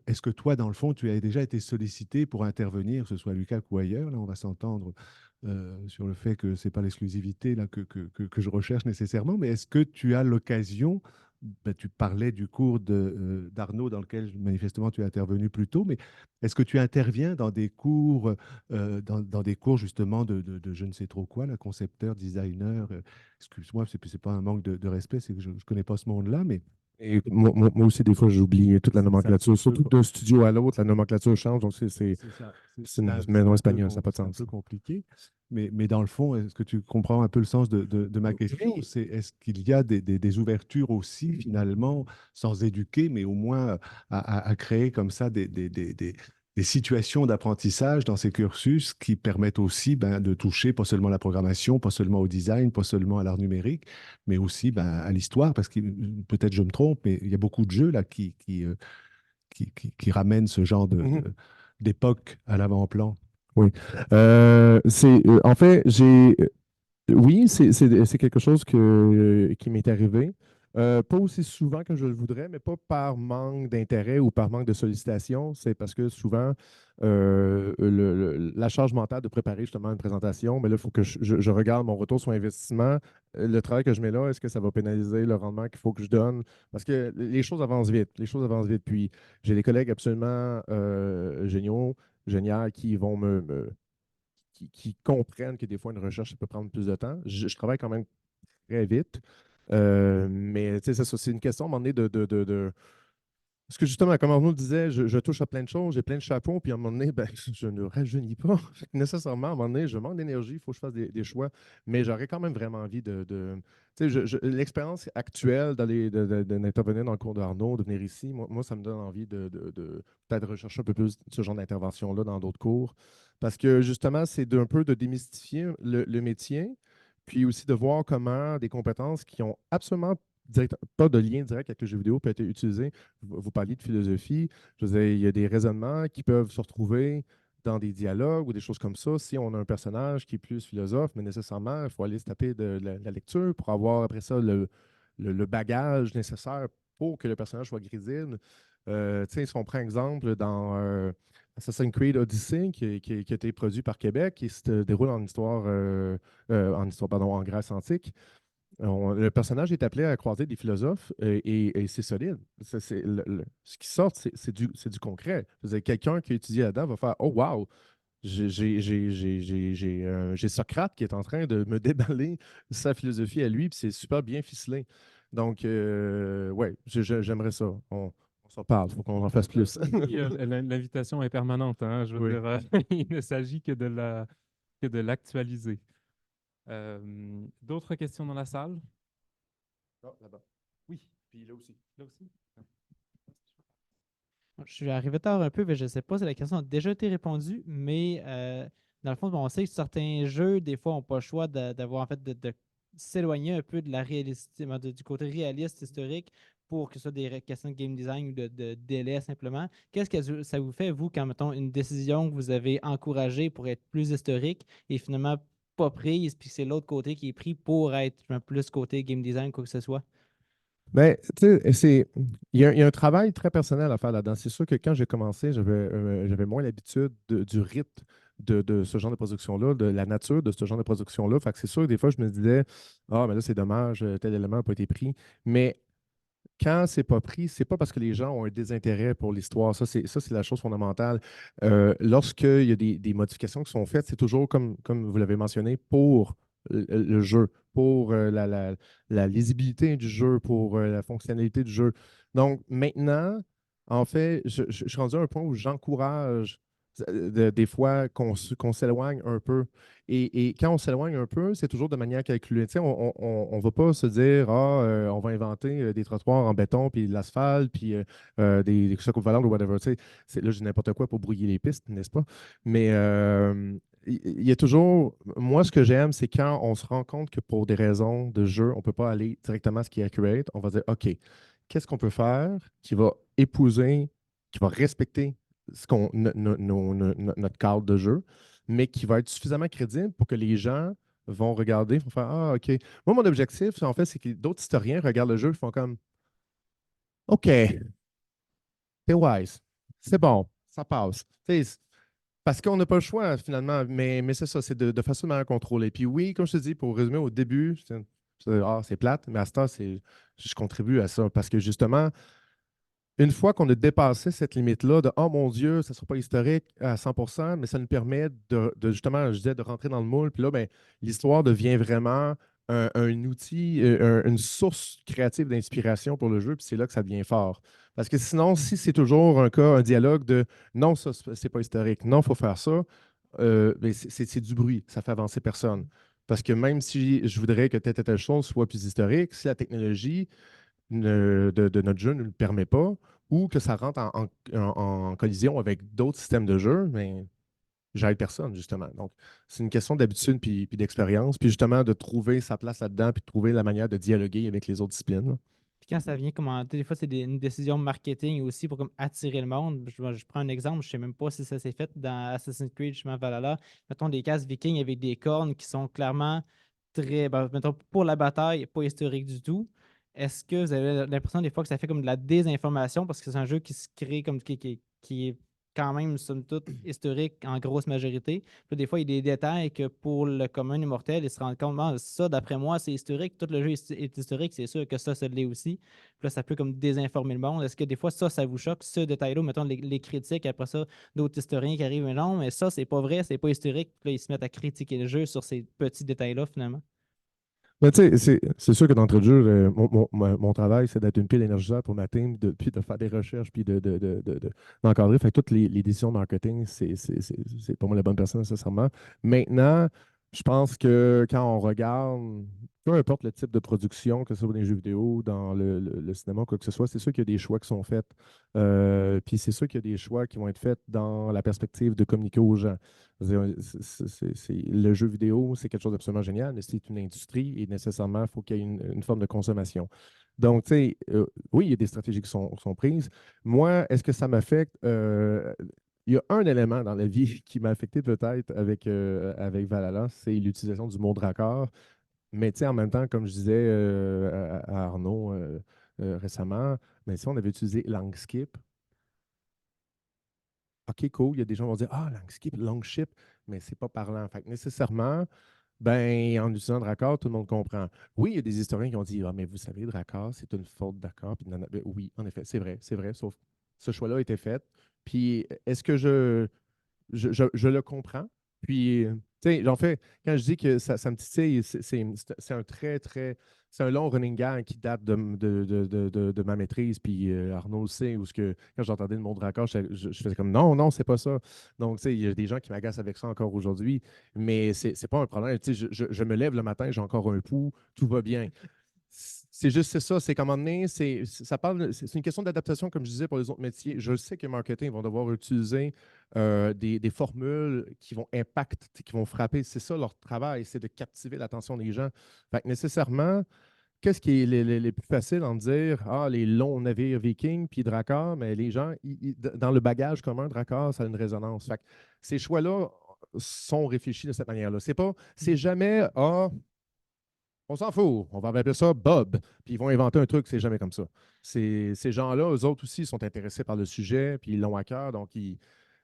est-ce que toi, dans le fond, tu as déjà été sollicité pour intervenir, que ce soit à l'UQAC ou ailleurs? Là, on va s'entendre sur le fait que ce n'est pas l'exclusivité là, que je recherche nécessairement, mais est-ce que tu as l'occasion, ben, tu parlais du cours d'Arnaud dans lequel manifestement tu es intervenu plus tôt, mais est-ce que tu interviens dans des cours, dans des cours justement de je ne sais trop quoi, là, concepteur, designer, excuse-moi, c'est pas un manque de respect, c'est que je ne connais pas ce monde-là, mais Et moi aussi, des fois, j'oublie toute la c'est ça, nomenclature. un Surtout peu, d'un studio à l'autre, la nomenclature change. Donc, c'est c'est ça. une maison espagnole, ça n'a pas de C'est un sens. peu compliqué. Mais dans le fond, est-ce que tu comprends un peu le sens de ma question? Oui. C'est est-ce qu'il y a des ouvertures aussi, finalement, sans éduquer, mais au moins à créer comme ça des situations d'apprentissage dans ces cursus qui permettent aussi ben, de toucher pas seulement la programmation, pas seulement au design, pas seulement à l'art numérique, mais aussi ben, à l'histoire, parce que peut-être je me trompe, mais il y a beaucoup de jeux là qui ramènent ce genre Mhm. d'époque à l'avant-plan. Oui. En fait, oui, c'est quelque chose qui m'est arrivé. Pas aussi souvent que je le voudrais, mais pas par manque d'intérêt ou par manque de sollicitation. C'est parce que souvent, la charge mentale de préparer justement une présentation, mais là, il faut que je regarde mon retour sur investissement. Le travail que je mets là, est-ce que ça va pénaliser le rendement qu'il faut que je donne? Parce que les choses avancent vite. Les choses avancent vite. Puis, j'ai des collègues absolument géniaux, qui vont qui comprennent que des fois, une recherche, ça peut prendre plus de temps. Je travaille quand même très vite. Mais tu sais, c'est une question à un moment donné Parce que justement, comme Arnaud le disait, je touche à plein de choses, j'ai plein de chapeaux, puis à un moment donné, ben, je ne rajeunis pas. Fait que nécessairement, à un moment donné, je manque d'énergie, il faut que je fasse des choix. Mais j'aurais quand même vraiment envie tu sais, l'expérience actuelle d'intervenir dans le cours d'Arnaud, de venir ici, moi, ça me donne envie de peut-être rechercher un peu plus ce genre d'intervention-là dans d'autres cours. Parce que justement, c'est un peu de démystifier le métier, puis aussi de voir comment des compétences qui ont absolument pas de lien direct avec le jeu vidéo peuvent être utilisées. Vous parliez de philosophie. Je veux dire, il y a des raisonnements qui peuvent se retrouver dans des dialogues ou des choses comme ça. Si on a un personnage qui est plus philosophe, mais nécessairement, il faut aller se taper de la lecture pour avoir après ça le bagage nécessaire pour que le personnage soit grésible. Tu sais, si on prend exemple dans Assassin's Creed Odyssey, qui a été produit par Québec, qui se déroule en Grèce antique. Le personnage est appelé à croiser des philosophes et c'est solide. Ce qui sort, c'est du concret. Quelqu'un qui a étudié là-dedans va faire Oh, wow! J'ai Socrate qui est en train de me déballer sa philosophie à lui, puis c'est super bien ficelé. Donc, ouais, j'aimerais ça. On s'en parle, il faut qu'on en fasse plus. Oui, l'invitation est permanente, hein, je veux Oui. dire, il ne s'agit que que de l'actualiser. D'autres questions dans la salle? Ah, là-bas. Oui, puis là aussi. Là aussi? Je suis arrivé tard un peu, mais je ne sais pas si la question a déjà été répondue, mais dans le fond, bon, on sait que certains jeux, des fois, n'ont pas le choix d'avoir en fait de s'éloigner un peu de la réalité, du côté réaliste historique pour que ce soit des questions de game design ou de délai simplement. Qu'est-ce que ça vous fait, vous, quand, mettons, une décision que vous avez encouragée pour être plus historique et finalement pas prise, puis c'est l'autre côté qui est pris pour être plus côté game design, quoi que ce soit? Ben, tu sais, il y a un travail très personnel à faire là-dedans. C'est sûr que quand j'ai commencé, j'avais moins l'habitude du rythme de ce genre de production-là, de la nature de ce genre de production-là. Fait que c'est sûr que des fois, je me disais, ah, mais là, c'est dommage, tel élément n'a pas été pris. Mais quand c'est pas pris, c'est pas parce que les gens ont un désintérêt pour l'histoire. Ça, c'est la chose fondamentale. Lorsqu'il y a des modifications qui sont faites, c'est toujours, comme vous l'avez mentionné, pour le jeu, pour la lisibilité du jeu, pour la fonctionnalité du jeu. Donc, maintenant, en fait, je suis rendu à un point où j'encourage des fois qu'on s'éloigne un peu. Et quand on s'éloigne un peu, c'est toujours de manière calculée. Tu sais, on ne va pas se dire, ah, on va inventer des trottoirs en béton, puis de l'asphalte, puis des chocs volantes ou whatever. Tu sais, là, je dis n'importe quoi pour brouiller les pistes, n'est-ce pas? Mais il y a toujours. Moi, ce que j'aime, c'est quand on se rend compte que pour des raisons de jeu, on ne peut pas aller directement à ce qui est accurate. On va dire, OK, qu'est-ce qu'on peut faire qui va épouser, qui va respecter notre cadre de jeu, mais qui va être suffisamment crédible pour que les gens vont regarder, vont faire Ah, OK. Moi, mon objectif, en fait, c'est que d'autres historiens regardent le jeu et font comme OK, t'es wise, c'est bon, ça passe. Parce qu'on n'a pas le choix, finalement, mais c'est ça, c'est de facilement contrôler. Puis oui, comme je te dis, pour résumer, au début, c'est plate, mais à ce temps, je contribue à ça parce que justement, une fois qu'on a dépassé cette limite-là de Oh mon Dieu, ça ne sera pas historique à 100%, mais ça nous permet justement, je disais, de rentrer dans le moule. Puis là, ben, l'histoire devient vraiment un outil, une source créative d'inspiration pour le jeu. Puis c'est là que ça devient fort. Parce que sinon, si c'est toujours un dialogue de non, ça, c'est pas historique, non, il faut faire ça, ben, c'est du bruit, ça fait avancer personne. Parce que même si je voudrais que telle chose soit plus historique, si la technologie de notre jeu ne le permet pas, ou que ça rentre en collision avec d'autres systèmes de jeu, mais j'aide personne, justement. Donc, c'est une question d'habitude puis d'expérience, puis justement de trouver sa place là-dedans, puis de trouver la manière de dialoguer avec les autres disciplines, là. Puis quand ça vient commenter, des fois, c'est une décision marketing aussi pour comme attirer le monde. Je prends un exemple, je ne sais même pas si ça s'est fait dans Assassin's Creed, justement, Valhalla. Mettons des cases vikings avec des cornes qui sont clairement très, ben, mettons, pour la bataille, pas historique du tout. Est-ce que vous avez l'impression des fois que ça fait comme de la désinformation parce que c'est un jeu qui se crée comme qui est quand même, somme toute, historique en grosse majorité. Puis des fois, il y a des détails que pour le commun immortel, ils se rendent compte, ah, ça, d'après moi, c'est historique. Tout le jeu est historique, c'est sûr que ça l'est aussi. Puis là, ça peut comme désinformer le monde. Est-ce que des fois, ça vous choque, ce détail-là, mettons les critiques, après ça, d'autres historiens qui arrivent, mais non, mais ça, c'est pas vrai, c'est pas historique. Puis là, ils se mettent à critiquer le jeu sur ces petits détails-là, finalement. Mais tu sais, c'est sûr que d'entrée de jeu, mon travail, c'est d'être une pile énergisante pour ma team, puis de faire des recherches, puis d'encadrer. Fait que toutes les décisions marketing, c'est pas moi la bonne personne nécessairement. Maintenant, je pense que quand on regarde, peu importe le type de production, que ce soit dans les jeux vidéo, dans le cinéma, quoi que ce soit, c'est sûr qu'il y a des choix qui sont faits. Puis c'est sûr qu'il y a des choix qui vont être faits dans la perspective de communiquer aux gens. Le jeu vidéo, c'est quelque chose d'absolument génial, mais c'est une industrie et nécessairement, il faut qu'il y ait une forme de consommation. Donc, tu sais, oui, il y a des stratégies qui sont prises. Moi, est-ce que ça m'affecte? Il y a un élément dans la vie qui m'a affecté peut-être avec Valhalla, c'est l'utilisation du mot Drakkar. Mais tu sais, en même temps, comme je disais à Arnaud récemment, mais si on avait utilisé Langskip, OK, cool, il y a des gens qui vont dire Ah, Langskip, Longship, mais c'est pas parlant. Fait que nécessairement, ben, en utilisant Drakkar, tout le monde comprend. Oui, il y a des historiens qui ont dit Ah, mais vous savez, Drakkar, c'est une faute d'accord. Puis, ben oui, en effet, c'est vrai, sauf que ce choix-là a été fait. Puis, est-ce que je le comprends? Puis, tu sais, j'en fais, quand je dis que ça me titille, c'est un très, très c'est un long running gag qui date de ma maîtrise. Puis Arnaud le sait, où quand j'entendais le mot Drakkar, je faisais comme non, non, c'est pas ça. Donc, tu sais, il y a des gens qui m'agacent avec ça encore aujourd'hui, mais c'est pas un problème. Tu sais, je me lève le matin, j'ai encore un pouls, tout va bien. C'est juste ça, c'est qu'à un moment donné, c'est une question d'adaptation, comme je disais, pour les autres métiers. Je sais que marketing vont devoir utiliser des formules qui vont impacter, qui vont frapper. C'est ça leur travail, c'est de captiver l'attention des gens. Fait que nécessairement, qu'est-ce qui est les plus facile en dire, les longs navires vikings puis Drakkar, mais les gens, dans le bagage commun, Drakkar, ça a une résonance. Fait que ces choix-là sont réfléchis de cette manière-là. C'est jamais, on s'en fout. On va appeler ça Bob. Puis ils vont inventer un truc, c'est jamais comme ça. Ces gens-là, eux autres aussi, sont intéressés par le sujet, puis ils l'ont à cœur. Donc,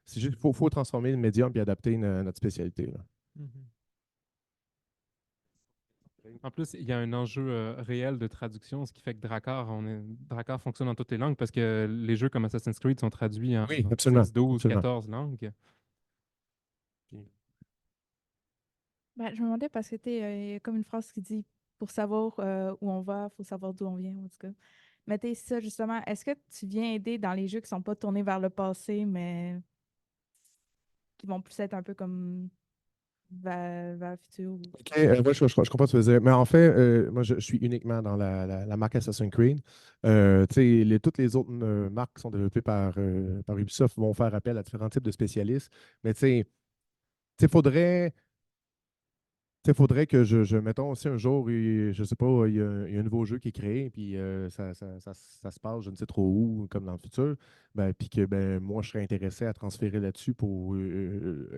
c'est juste qu'il faut transformer le médium puis adapter notre spécialité, là. En plus, il y a un enjeu réel de traduction, ce qui fait que Drakkar fonctionne dans toutes les langues parce que les jeux comme Assassin's Creed sont traduits en Oui, absolument. 6, 12, Absolument. 14 langues. Ben, je me demandais parce que il y a comme une phrase qui dit pour savoir où on va, il faut savoir d'où on vient, en tout cas. Mais tu sais, ça, justement, est-ce que tu viens aider dans les jeux qui ne sont pas tournés vers le passé, mais qui vont plus être un peu comme vers le futur? OK, moi, je comprends ce que tu veux dire. Mais en fait, moi, je suis uniquement dans la marque Assassin's Creed. Tu sais, toutes les autres marques qui sont développées par Ubisoft vont faire appel à différents types de spécialistes. Mais tu sais, il faudrait que mettons, si un jour, je sais pas, il y a un nouveau jeu qui est créé, puis ça se passe, je ne sais trop où, comme dans le futur, ben, puis que moi, je serais intéressé à transférer là-dessus pour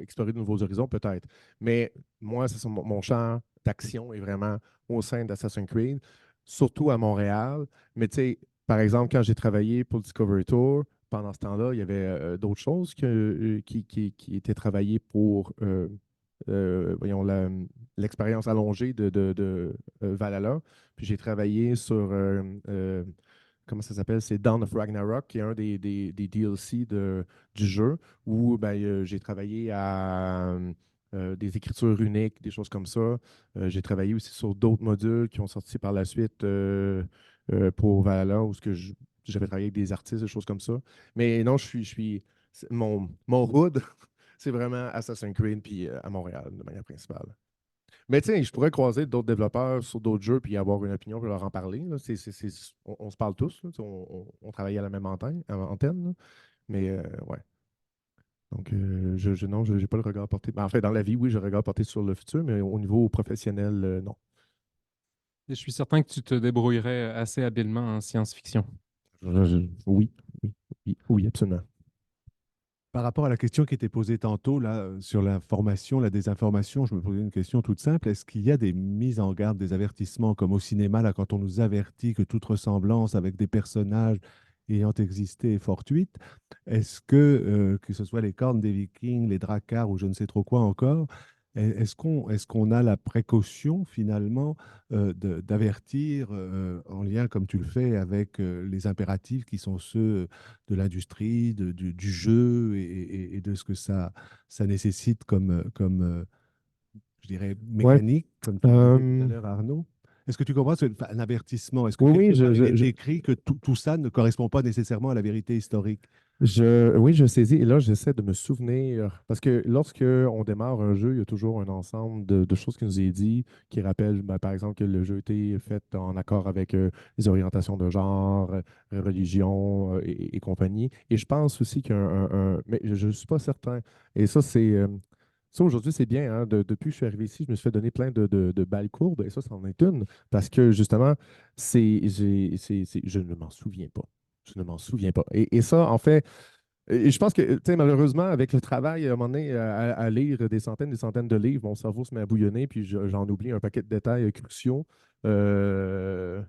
explorer de nouveaux horizons, peut-être. Mais moi, c'est ça, mon champ d'action est vraiment au sein d'Assassin's Creed, surtout à Montréal. Mais tu sais, par exemple, quand j'ai travaillé pour le Discovery Tour, pendant ce temps-là, il y avait d'autres choses qui étaient travaillées pour voyons, l'expérience allongée de Valhalla. Puis j'ai travaillé sur, comment ça s'appelle? C'est Dawn of Ragnarok, qui est un des DLC du jeu, où j'ai travaillé à des écritures uniques, des choses comme ça. J'ai travaillé aussi sur d'autres modules qui ont sorti par la suite pour Valhalla, où j'avais travaillé avec des artistes, des choses comme ça. Mais non, mon hood, c'est vraiment Assassin's Creed puis à Montréal de manière principale. Mais tu sais, je pourrais croiser d'autres développeurs sur d'autres jeux puis avoir une opinion puis leur en parler, là. On se parle tous, là, on travaille à la même antenne, là. Mais ouais. Donc, non, je n'ai pas le regard porté. En fait, dans la vie, oui, j'ai le regard porté sur le futur, mais au niveau professionnel, non. Et je suis certain que tu te débrouillerais assez habilement en science-fiction. Oui, oui, absolument. Par rapport à la question qui était posée tantôt là, sur l'information, la désinformation, je me posais une question toute simple. Est-ce qu'il y a des mises en garde, des avertissements, comme au cinéma, là, quand on nous avertit que toute ressemblance avec des personnages ayant existé est fortuite? Est-ce que ce soit les cornes des Vikings, les Drakkar ou je ne sais trop quoi encore, est-ce qu'on a la précaution finalement d'avertir en lien, comme tu le fais, avec les impératifs qui sont ceux de l'industrie, du jeu et de ce que ça nécessite comme je dirais, Ouais. mécanique, comme tu le disais tout à l'heure, Arnaud? Est-ce que tu comprends un avertissement? Est-ce que Oui, oui, quelque part, il est écrit que tout ça ne correspond pas nécessairement à la vérité historique? Oui, je saisis. Et là, j'essaie de me souvenir. Parce que lorsque on démarre un jeu, il y a toujours un ensemble de choses qui nous est dit, qui rappellent, par exemple, que le jeu a été fait en accord avec les orientations de genre, religion et compagnie. Et je pense aussi qu'il y a mais je ne suis pas certain. Et ça, ça, aujourd'hui, c'est bien, hein. Depuis que je suis arrivé ici, je me suis fait donner plein de balles courbes. Et ça en est une. Parce que, justement, je ne m'en souviens pas. Je ne m'en souviens pas. Et ça, en fait, je pense que, tu sais, malheureusement, avec le travail, à un moment donné, à lire des centaines de livres, mon cerveau se met à bouillonner, puis j'en oublie un paquet de détails cruciaux. Bon,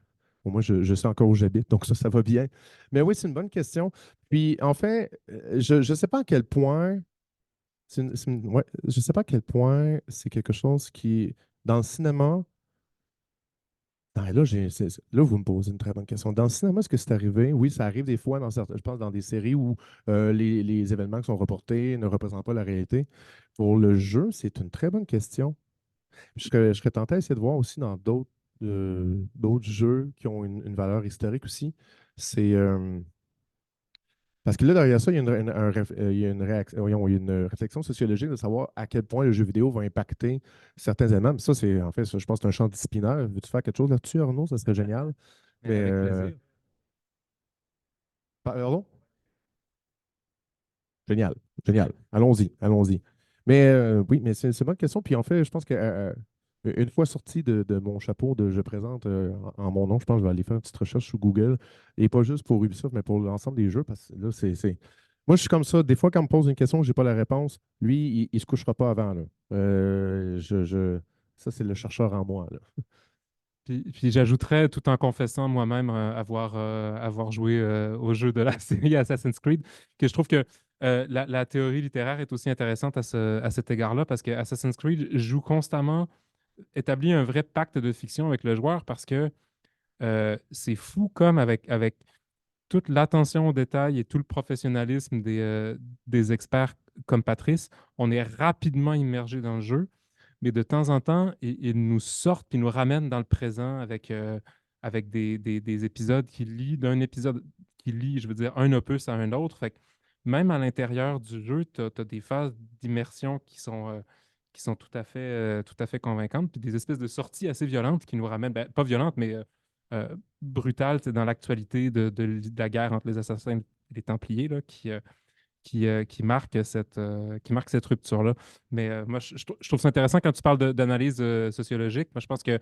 moi, je sais encore où j'habite, donc ça va bien. Mais oui, c'est une bonne question. Puis, en fait, je ne sais pas à quel point, ouais, je sais pas à quel point c'est quelque chose qui, dans le cinéma, là, vous me posez une très bonne question. Dans le cinéma, est-ce que c'est arrivé? Oui, ça arrive des fois, je pense, dans des séries où les événements qui sont reportés ne représentent pas la réalité. Pour le jeu, c'est une très bonne question. Je serais tenté d'essayer de voir aussi dans d'autres d'autres jeux qui ont une valeur historique aussi. C'est parce que là, derrière ça, il y a il y a une voyons, il y a une réflexion sociologique de savoir à quel point le jeu vidéo va impacter certains éléments. Mais ça, c'est en fait, ça, je pense que c'est un champ disciplinaire. Veux-tu faire quelque chose là-dessus, Arnaud? Ça serait génial. Mais, Avec plaisir. pardon? Génial, génial. Allons-y, allons-y. Mais oui, mais c'est une bonne question. Puis en fait, je pense que une fois sorti de mon chapeau de je présente en mon nom, je pense que je vais aller faire une petite recherche sur Google. Et pas juste pour Ubisoft, mais pour l'ensemble des jeux. Parce que là, Moi, je suis comme ça. Des fois, quand on me pose une question, je n'ai pas la réponse. Lui, il ne se couchera pas avant. Là. Ça, c'est le chercheur en moi. Là. Puis j'ajouterais, tout en confessant moi-même avoir joué au jeu de la série Assassin's Creed, que je trouve que la théorie littéraire est aussi intéressante à cet égard-là, parce que Assassin's Creed joue constamment, établit un vrai pacte de fiction avec le joueur, parce que c'est fou comme avec toute l'attention aux détails et tout le professionnalisme des experts comme Patrice, on est rapidement immergé dans le jeu, mais de temps en temps, ils nous sortent puis nous ramènent dans le présent avec des épisodes qui lient d'un épisode qui lie, je veux dire, un opus à un autre. Fait que même à l'intérieur du jeu, tu as des phases d'immersion qui sont tout à fait convaincantes, puis des espèces de sorties assez violentes qui nous ramènent, ben, pas violentes, mais brutales, c'est dans l'actualité de la guerre entre les assassins et les Templiers, là, qui marque cette rupture-là. Mais moi, je trouve ça intéressant quand tu parles d'analyse sociologique. Moi, je pense que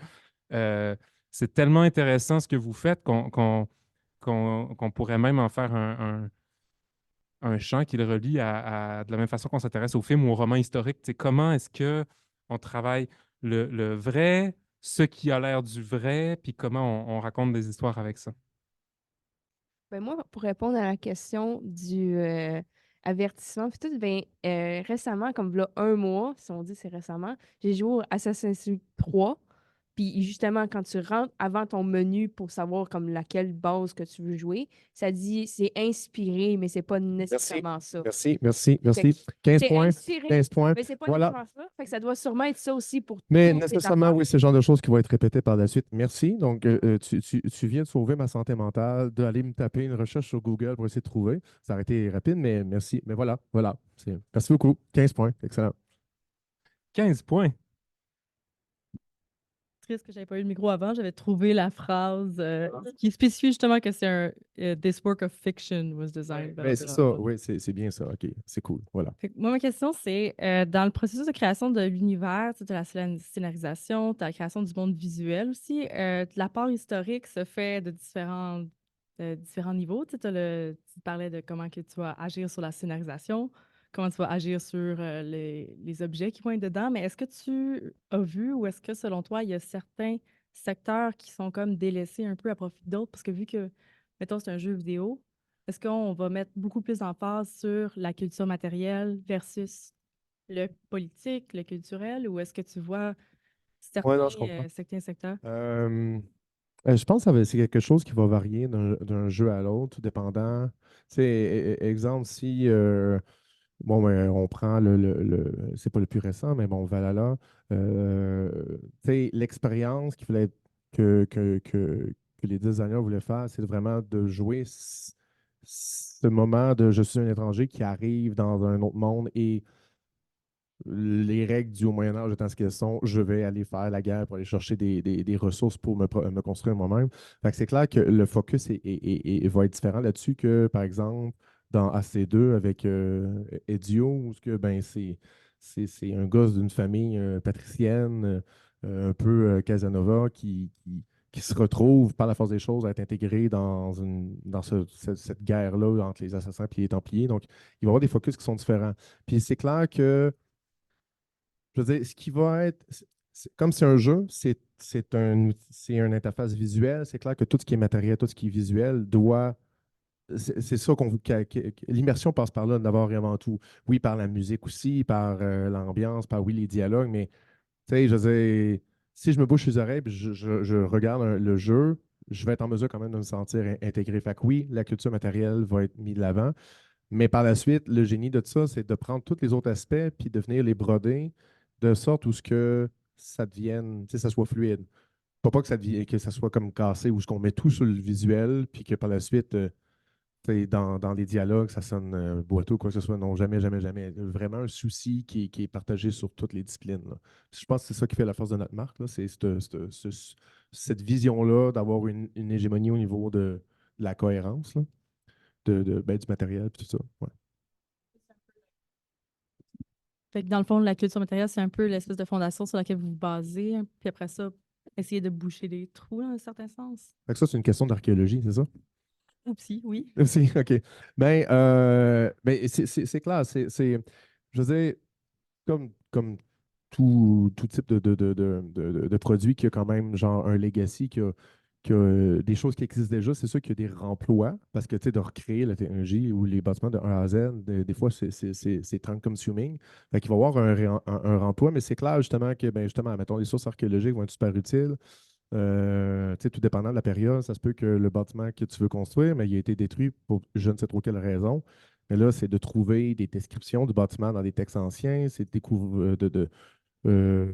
euh, c'est tellement intéressant ce que vous faites qu'on pourrait même en faire un champ qui le relie de la même façon qu'on s'intéresse au film ou au roman historique. Tu sais, comment est-ce que on travaille le vrai, ce qui a l'air du vrai, puis comment on raconte des histoires avec ça? Ben moi, pour répondre à la question du avertissement, puis tout, ben, récemment, comme là, un mois, si on dit c'est récemment, j'ai joué au Assassin's Creed 3. Puis justement, quand tu rentres avant ton menu pour savoir comme laquelle base que tu veux jouer, ça dit c'est inspiré, mais c'est pas Merci, nécessairement ça. merci, merci, Fait que merci. 15 c'est points, inspiré, 15 points. mais c'est pas Voilà. nécessairement ça. Fait que ça doit sûrement être ça aussi pour Mais toutes les nécessairement, affaires. oui, c'est le genre de choses qui vont être répétées par la suite. Merci. Donc, tu viens de sauver ma santé mentale, d'aller me taper une recherche sur Google pour essayer de trouver. Ça aurait été rapide, mais merci. Mais voilà, voilà. Merci beaucoup. 15 points. Excellent. 15 points. Triste que j'avais pas eu le micro avant, j'avais trouvé la phrase qui spécifie justement que c'est un This work of fiction was designed by. Mais c'est ça, oui, c'est bien ça. OK, c'est cool. Voilà. Fait que moi, ma question, c'est dans le processus de création de l'univers, tu sais, de la scénarisation, de la création du monde visuel aussi, la part historique se fait de différents niveaux. Tu sais, tu parlais de comment que tu vas agir sur la scénarisation, comment tu vas agir sur les objets qui vont être dedans, mais est-ce que tu as vu ou est-ce que selon toi, il y a certains secteurs qui sont comme délaissés un peu à profit d'autres? Parce que vu que, mettons, c'est un jeu vidéo, est-ce qu'on va mettre beaucoup plus d'emphase sur la culture matérielle versus le politique, le culturel, ou est-ce que tu vois Oui, certains, non, je comprends. certains secteurs? Je pense que c'est quelque chose qui va varier d'un jeu à l'autre, tout dépendant. Tu sais, exemple, si bon, ben, on prend c'est pas le plus récent, mais bon, Valhalla, tu sais, l'expérience qu'il fallait que les designers voulaient faire, c'est vraiment de jouer ce moment de je suis un étranger qui arrive dans un autre monde et les règles du Moyen Âge étant ce qu'elles sont, je vais aller faire la guerre pour aller chercher des ressources pour me construire moi-même. Fait que c'est clair que le focus va être différent là-dessus que, par exemple, dans AC2 avec Ezio, où ben, c'est un gosse d'une famille patricienne, un peu Casanova, qui se retrouve par la force des choses à être intégré dans cette guerre-là entre les assassins et les Templiers. Donc, il va y avoir des focus qui sont différents. Puis c'est clair que je veux dire, ce qui va être, comme c'est un jeu, c'est une interface visuelle. C'est clair que tout ce qui est matériel, tout ce qui est visuel c'est ça l'immersion passe par là d'abord et avant tout. Oui, par la musique aussi, par l'ambiance, par oui, les dialogues, mais tu sais, je veux dire, si je me bouche les oreilles et je regarde le jeu, je vais être en mesure quand même de me sentir intégré. Fait que oui, la culture matérielle va être mise de l'avant. Mais par la suite, le génie de ça, c'est de prendre tous les autres aspects puis de venir les broder de sorte où ce que ça devienne, tu sais, ça soit fluide. Faut pas que que ça soit comme cassé ou ce qu'on met tout sur le visuel, puis que par la suite, dans les dialogues, ça sonne boiteux ou quoi que ce soit. Non, jamais, jamais, jamais. Vraiment un souci qui est partagé sur toutes les disciplines, là. Je pense que c'est ça qui fait la force de notre marque, là, c'est cette vision-là d'avoir une hégémonie au niveau de la cohérence, là, du matériel et tout ça. Ouais. Fait que dans le fond, la culture matérielle, c'est un peu l'espèce de fondation sur laquelle vous vous basez, hein, puis après ça, essayer de boucher les trous, dans un certain sens. Fait que ça, c'est une question d'archéologie, c'est ça? Oupsie, oui. Si, OK. C'est clair. Je veux dire, comme tout type de produit qui a quand même genre un legacy, qui a des choses qui existent déjà, c'est sûr qu'il y a des remplois, parce que tu sais, de recréer la technologie ou les bâtiments de A à Z, des fois, c'est time-consuming. Fait qu'il va y avoir un remploi, mais c'est clair justement que, ben, justement, mettons, les sources archéologiques vont être super utiles. Tu sais, tout dépendant de la période, ça se peut que le bâtiment que tu veux construire, mais il a été détruit pour je ne sais trop quelle raison. Mais là, c'est de trouver des descriptions du bâtiment dans des textes anciens, euh,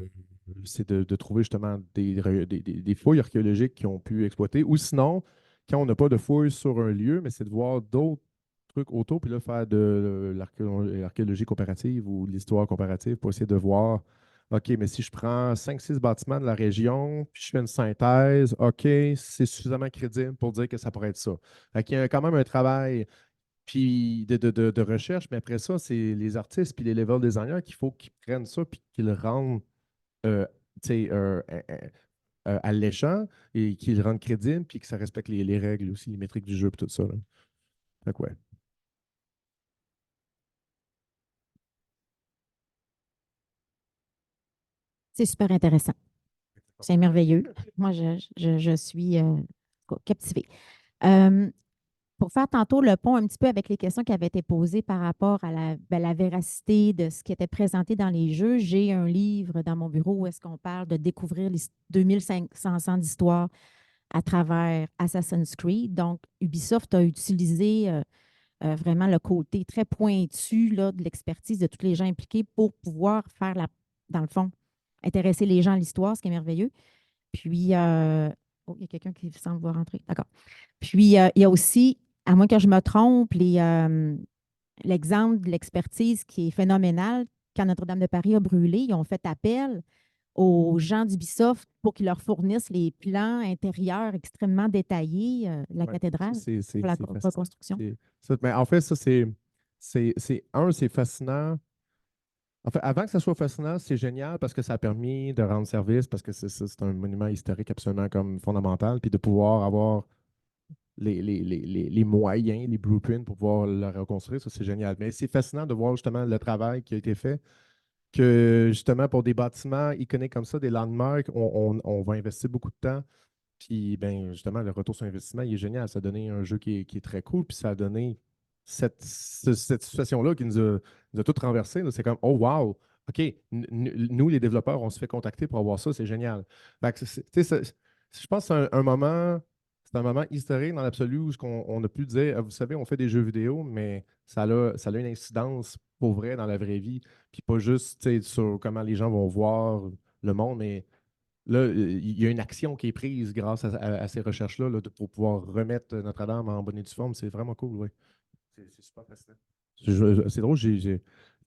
c'est de trouver justement des fouilles archéologiques qui ont pu exploiter. Ou sinon, quand on n'a pas de fouilles sur un lieu, mais c'est de voir d'autres trucs autour, puis là, faire de l'archéologie comparative ou de l'histoire comparative pour essayer de voir, OK, mais si je prends 5-6 bâtiments de la région, puis je fais une synthèse, OK, c'est suffisamment crédible pour dire que ça pourrait être ça. Fait qu'il y a quand même un travail puis de recherche, mais après ça, c'est les artistes puis les level designers qu'il faut qu'ils prennent ça puis qu'ils le rendent euh, tu sais, alléchant et qu'ils le rendent crédible puis que ça respecte les règles aussi, les métriques du jeu et tout ça, là. Fait que ouais. C'est super intéressant. C'est merveilleux. Moi, je suis captivée. Euh, pour faire tantôt le pont un petit peu avec les questions qui avaient été posées par rapport à la véracité de ce qui était présenté dans les jeux, j'ai un livre dans mon bureau où est-ce qu'on parle de découvrir les 2500 ans d'histoire à travers Assassin's Creed. Donc, Ubisoft a utilisé vraiment le côté très pointu là, de l'expertise de tous les gens impliqués pour pouvoir faire, dans le fond, intéresser les gens à l'histoire, ce qui est merveilleux. Puis, oh, il y a quelqu'un qui semble vouloir rentrer. D'accord. Puis, il y a aussi, à moins que je me trompe, l'exemple de l'expertise qui est phénoménal. Quand Notre-Dame de Paris a brûlé, ils ont fait appel aux gens d'Ubisoft pour qu'ils leur fournissent les plans intérieurs extrêmement détaillés de la Ouais, cathédrale pour la fascinant. reconstruction. Mais en fait, ça, c'est fascinant. En fait, avant que ça soit fascinant, c'est génial parce que ça a permis de rendre service, parce que c'est un monument historique absolument comme fondamental, puis de pouvoir avoir les moyens, les blueprints pour pouvoir le reconstruire, ça c'est génial. Mais c'est fascinant de voir justement le travail qui a été fait, que justement pour des bâtiments iconiques comme ça, des landmarks, on va investir beaucoup de temps. Puis ben, justement, le retour sur investissement, il est génial. Ça a donné un jeu qui est très cool, puis ça a donné cette situation-là qui nous a tout renversé. C'est comme, oh wow, OK, nous, les développeurs, on se fait contacter pour avoir ça, c'est génial. Fait que je pense que c'est un moment historique dans l'absolu où on a pu dire, ah, vous savez, on fait des jeux vidéo, mais ça a une incidence pour vrai dans la vraie vie, puis pas juste sur comment les gens vont voir le monde, mais là, il y a une action qui est prise grâce à ces recherches-là là, pour pouvoir remettre Notre-Dame en bonne et due forme. C'est vraiment cool, oui. C'est super fascinant. C'est drôle, je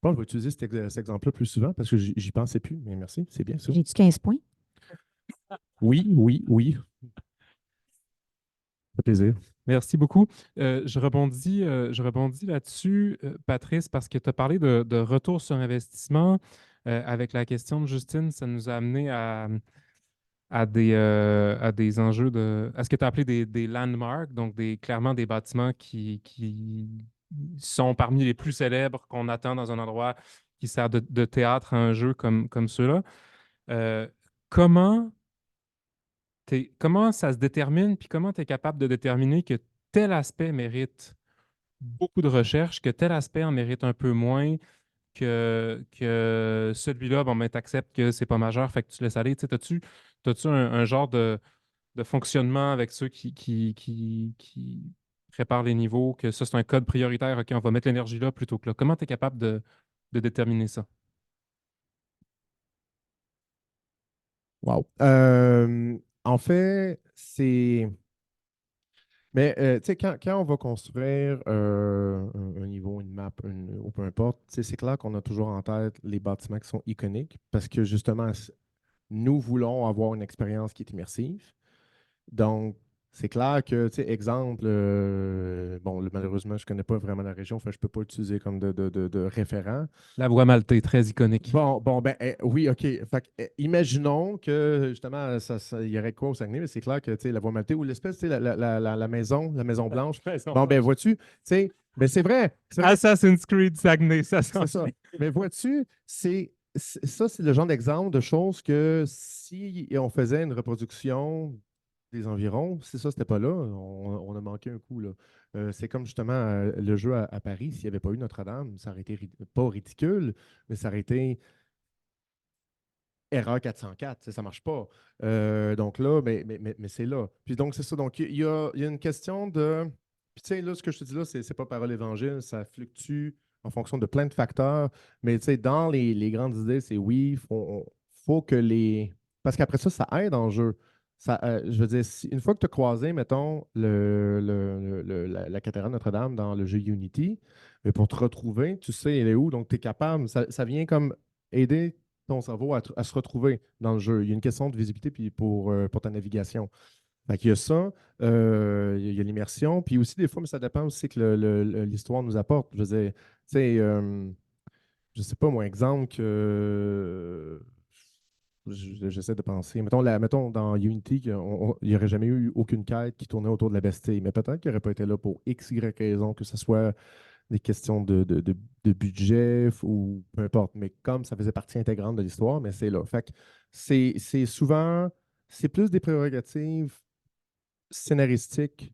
pense que je vais utiliser cet exemple-là plus souvent parce que j'y pensais plus, mais merci, c'est bien ça. J'ai-tu 15 points? Oui, oui, oui. Ça fait plaisir. Merci beaucoup. Je rebondis là-dessus, Patrice, parce que tu as parlé de retour sur investissement. Avec la question de Justine, ça nous a amené à des enjeux à ce que tu as appelé des landmarks, donc clairement des bâtiments qui sont parmi les plus célèbres qu'on attend dans un endroit qui sert de théâtre à un jeu comme ceux-là. Euh, comment, comment ça se détermine, puis comment tu es capable de déterminer que tel aspect mérite beaucoup de recherche, que tel aspect en mérite un peu moins, que celui-là, bon, ben, tu acceptes que c'est pas majeur, fait que tu laisses aller. Tu sais, as-tu un genre de fonctionnement avec ceux qui préparent les niveaux, que ça, c'est un code prioritaire, OK, on va mettre l'énergie là plutôt que là. Comment tu es capable de déterminer ça? Wow. En fait, c'est. Mais tu sais, quand on va construire un niveau, une map, ou peu importe, tu sais, c'est clair qu'on a toujours en tête les bâtiments qui sont iconiques parce que justement, nous voulons avoir une expérience qui est immersive. Donc, c'est clair que, tu sais, exemple, bon, malheureusement, je ne connais pas vraiment la région, fait, je ne peux pas utiliser comme de référent. La voie maltaise, très iconique. Bon, ben, oui, OK. Fait que, imaginons que, justement, il y aurait quoi au Saguenay, mais c'est clair que, tu sais, la voie maltaise ou l'espèce, tu sais, la Maison Blanche. Bon, ben, vois-tu, tu sais, ben, c'est vrai. Assassin's Creed Saguenay, ça C'est ça. sent. Mais vois-tu, ça, c'est le genre d'exemple de choses que si on faisait une reproduction des environs, si ça, c'était pas là, on a manqué un coup, là. C'est comme justement le jeu à Paris, s'il n'y avait pas eu Notre-Dame, ça aurait été pas ridicule, mais ça aurait été erreur 404, tu sais, ça marche pas. Donc là, mais c'est là. Puis donc, c'est ça. Donc, il y a une question de. Puis tu sais, là, ce que je te dis là, c'est pas parole évangile, ça fluctue en fonction de plein de facteurs. Mais tu sais, dans les grandes idées, c'est oui, faut que les. Parce qu'après ça, ça aide en jeu. Je veux dire, une fois que tu as croisé, mettons, la cathédrale Notre-Dame dans le jeu Unity, mais pour te retrouver, tu sais, elle est où, donc tu es capable. Ça vient comme aider ton cerveau à se retrouver dans le jeu. Il y a une question de visibilité puis pour ta navigation. Fait qu'il y a ça, il y a l'immersion, puis aussi des fois, mais ça dépend aussi que l'histoire nous apporte. Je veux dire, tu sais, je sais pas, moi, exemple que j'essaie de penser. Mettons dans Unity, il n'y aurait jamais eu aucune quête qui tournait autour de la Bastille, mais peut-être qu'il n'aurait pas été là pour X, Y raison, que ce soit des questions de budget ou peu importe. Mais comme ça faisait partie intégrante de l'histoire, mais c'est là. Fait que c'est souvent, c'est plus des prérogatives scénaristiques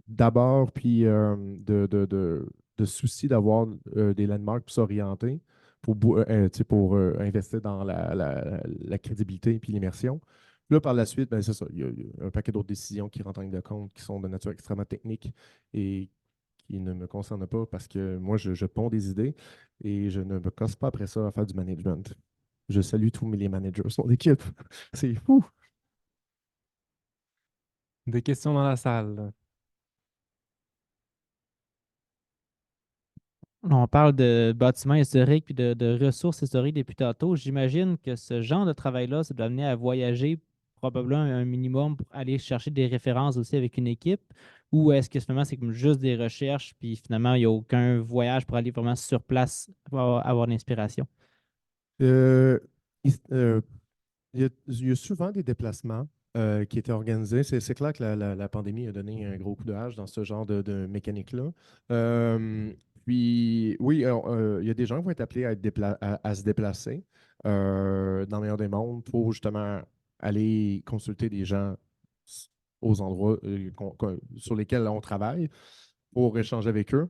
d'abord, puis de souci d'avoir des landmarks pour s'orienter, tu sais, pour investir dans la crédibilité puis l'immersion. Là, par la suite, ben, c'est ça. Il y a un paquet d'autres décisions qui rentrent en ligne de compte, qui sont de nature extrêmement technique et qui ne me concernent pas parce que moi, je ponds des idées et je ne me casse pas après ça à faire du management. Je salue tous les managers, son équipe. C'est fou. Des questions dans la salle. On parle de bâtiments historiques puis de ressources historiques depuis tantôt. J'imagine que ce genre de travail-là, ça doit amener à voyager probablement un minimum pour aller chercher des références aussi avec une équipe. Ou est-ce que finalement, c'est comme juste des recherches, puis finalement, il n'y a aucun voyage pour aller vraiment sur place pour avoir l'inspiration? Euh, il il y a souvent des déplacements qui étaient organisés. C'est clair que la pandémie a donné un gros coup de hache dans ce genre de mécanique-là. Puis, oui, il y a des gens qui vont être appelés à se déplacer dans le meilleur des mondes pour justement aller consulter des gens aux endroits sur lesquels on travaille pour échanger avec eux.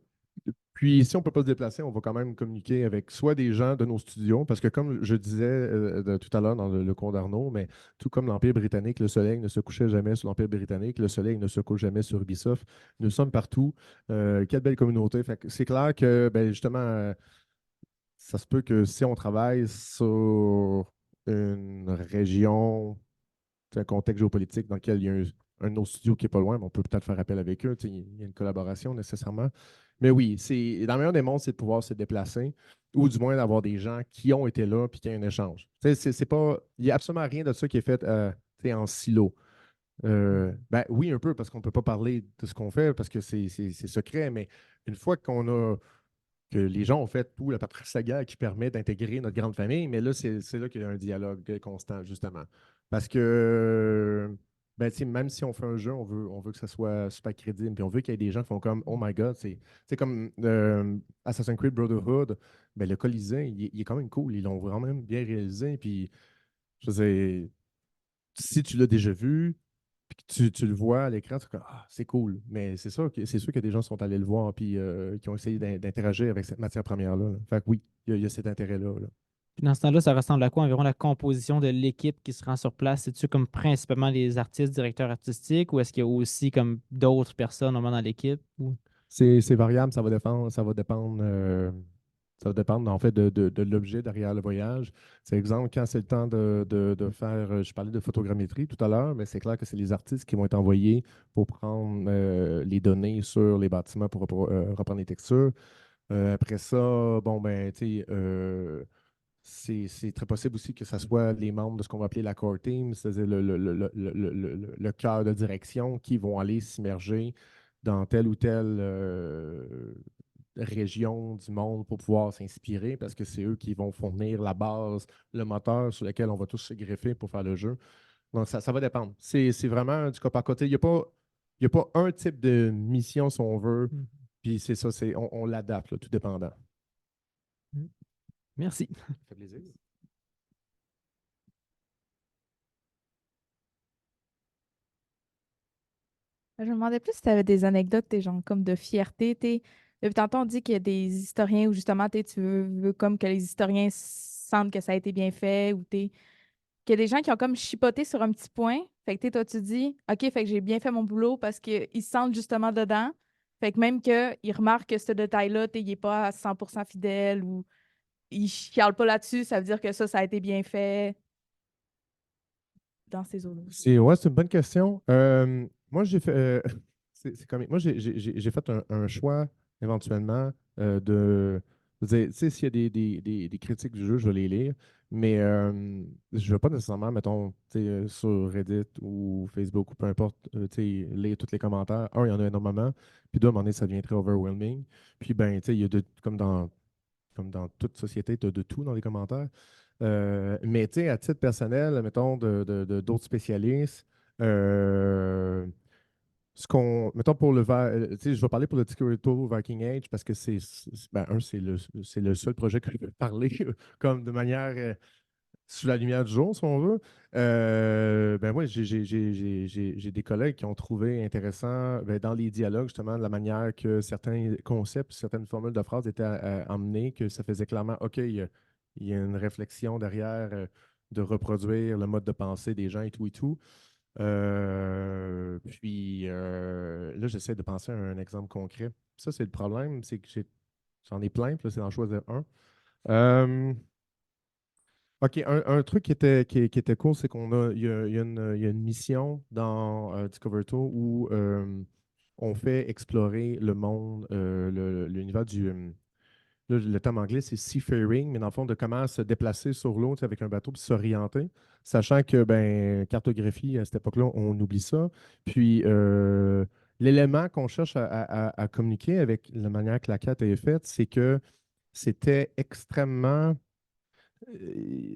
Puis, si on ne peut pas se déplacer, on va quand même communiquer avec soit des gens de nos studios, parce que comme je disais tout à l'heure dans le cours d'Arnaud, mais tout comme l'Empire britannique, le soleil ne se couchait jamais sur l'Empire britannique, le soleil ne se couche jamais sur Ubisoft. Nous sommes partout. Quelle belle communauté. Fait que c'est clair que, ben, justement, ça se peut que si on travaille sur une région, un contexte géopolitique dans lequel il y a un de nos studios qui n'est pas loin, mais on peut peut-être faire appel avec eux. Il y a une collaboration nécessairement. Mais oui, dans le meilleur des mondes, c'est de pouvoir se déplacer ou du moins d'avoir des gens qui ont été là et qui ont un échange. C'est pas, il n'y a absolument rien de ça qui est fait en silo. Ben oui, un peu, parce qu'on ne peut pas parler de ce qu'on fait parce que c'est secret, mais une fois que les gens ont fait tout la paperasse qui permet d'intégrer notre grande famille, mais là, c'est là qu'il y a un dialogue constant, justement. Parce que ben, même si on fait un jeu, on veut que ça soit super crédible, puis on veut qu'il y ait des gens qui font comme Oh my God, c'est comme Assassin's Creed Brotherhood, ben, le Colisée, il est quand même cool, ils l'ont vraiment bien réalisé, puis je sais, si tu l'as déjà vu, puis que tu le vois à l'écran, tu es comme Ah, c'est cool. Mais c'est sûr que des gens sont allés le voir puis qui ont essayé d'interagir avec cette matière première-là. Là. Fait que oui, il y a cet intérêt-là. Là. Puis dans ce temps-là, ça ressemble à quoi environ la composition de l'équipe qui se rend sur place? C'est-tu comme principalement les artistes, directeurs artistiques, ou est-ce qu'il y a aussi comme d'autres personnes au moins dans l'équipe? C'est variable, ça va dépendre. Ça va dépendre, en fait, de l'objet derrière le voyage. C'est exemple, quand c'est le temps de faire, je parlais de photogrammétrie tout à l'heure, mais c'est clair que c'est les artistes qui vont être envoyés pour prendre les données sur les bâtiments pour reprendre les textures. Après ça, bon, ben, tu sais, c'est très possible aussi que ce soit les membres de ce qu'on va appeler la core team, c'est-à-dire le cœur de direction qui vont aller s'immerger dans telle ou telle région du monde pour pouvoir s'inspirer parce que c'est eux qui vont fournir la base, le moteur sur lequel on va tous se greffer pour faire le jeu. Donc, ça va dépendre. C'est vraiment du cas par côté. Il y a pas un type de mission, si on veut, puis c'est ça, on l'adapte, là, tout dépendant. Merci. Ça fait plaisir. Je me demandais plus si tu avais des anecdotes, des gens comme de fierté. Depuis tantôt, on dit qu'il y a des historiens où justement tu veux comme que les historiens sentent que ça a été bien fait ou qu'il y a des gens qui ont comme chipoté sur un petit point. Fait que toi, tu dis OK, fait que j'ai bien fait mon boulot parce qu'ils se sentent justement dedans. Fait que même qu'ils remarquent que ce détail-là, il n'est pas à 100% fidèle ou ils ne chialent pas là-dessus, ça veut dire que ça a été bien fait dans ces eaux-là. Ouais, c'est une bonne question. Moi, j'ai fait, c'est comme, moi, j'ai fait un choix éventuellement de dire, tu sais, s'il y a des critiques du jeu, je vais les lire, mais je ne vais pas nécessairement, mettons, tu sais, sur Reddit ou Facebook ou peu importe, tu sais, lire tous les commentaires. Un, il y en a énormément, puis deux, à un moment donné, ça devient très overwhelming. Puis, ben, tu sais, il y a comme dans toute société, tu as de tout dans les commentaires. Mais tu sais, à titre personnel, mettons, d'autres spécialistes, mettons pour tu sais, je vais parler pour le Tickerito Viking Age parce que c'est le seul projet que je peux parler comme de manière sous la lumière du jour, si on veut. Ben moi, j'ai des collègues qui ont trouvé intéressant dans les dialogues, justement, de la manière que certains concepts, certaines formules de phrases étaient emmenées, que ça faisait clairement, OK, il y a une réflexion derrière de reproduire le mode de pensée des gens et tout et tout. Puis là, j'essaie de penser à un exemple concret. Ça, c'est le problème, c'est que j'en ai plein, puis là, c'est d'en choisir un. OK, un truc qui était cool, c'est il y a une mission dans Discoverto où on fait explorer le monde, l'univers là, le terme anglais, c'est seafaring, mais dans le fond, de comment se déplacer sur l'eau avec un bateau puis s'orienter, sachant que, ben, cartographie, à cette époque-là, on oublie ça. Puis, l'élément qu'on cherche à communiquer avec la manière que la carte est faite, c'est que c'était extrêmement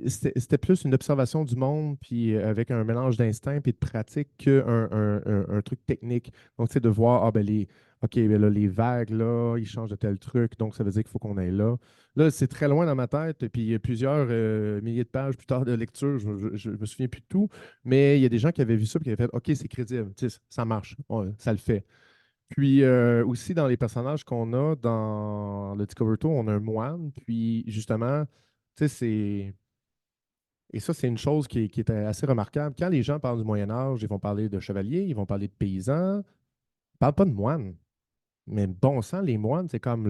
c'était plus une observation du monde, puis avec un mélange d'instinct et de pratique qu'un un truc technique. Donc, c'est de voir, ah ben OK, ben là, les vagues, là, ils changent de tel truc, donc ça veut dire qu'il faut qu'on aille là. Là, c'est très loin dans ma tête, et puis il y a plusieurs milliers de pages plus tard de lecture, je me souviens plus de tout, mais il y a des gens qui avaient vu ça et qui avaient fait, OK, c'est crédible, tu sais, ça marche, ça le fait. Puis aussi, dans les personnages qu'on a dans le Discover Tour, on a un moine. Puis justement, tu sais, et ça, c'est une chose qui est assez remarquable. Quand les gens parlent du Moyen Âge, ils vont parler de chevaliers, ils vont parler de paysans. Ils ne parlent pas de moines. Mais bon sang, les moines, c'est comme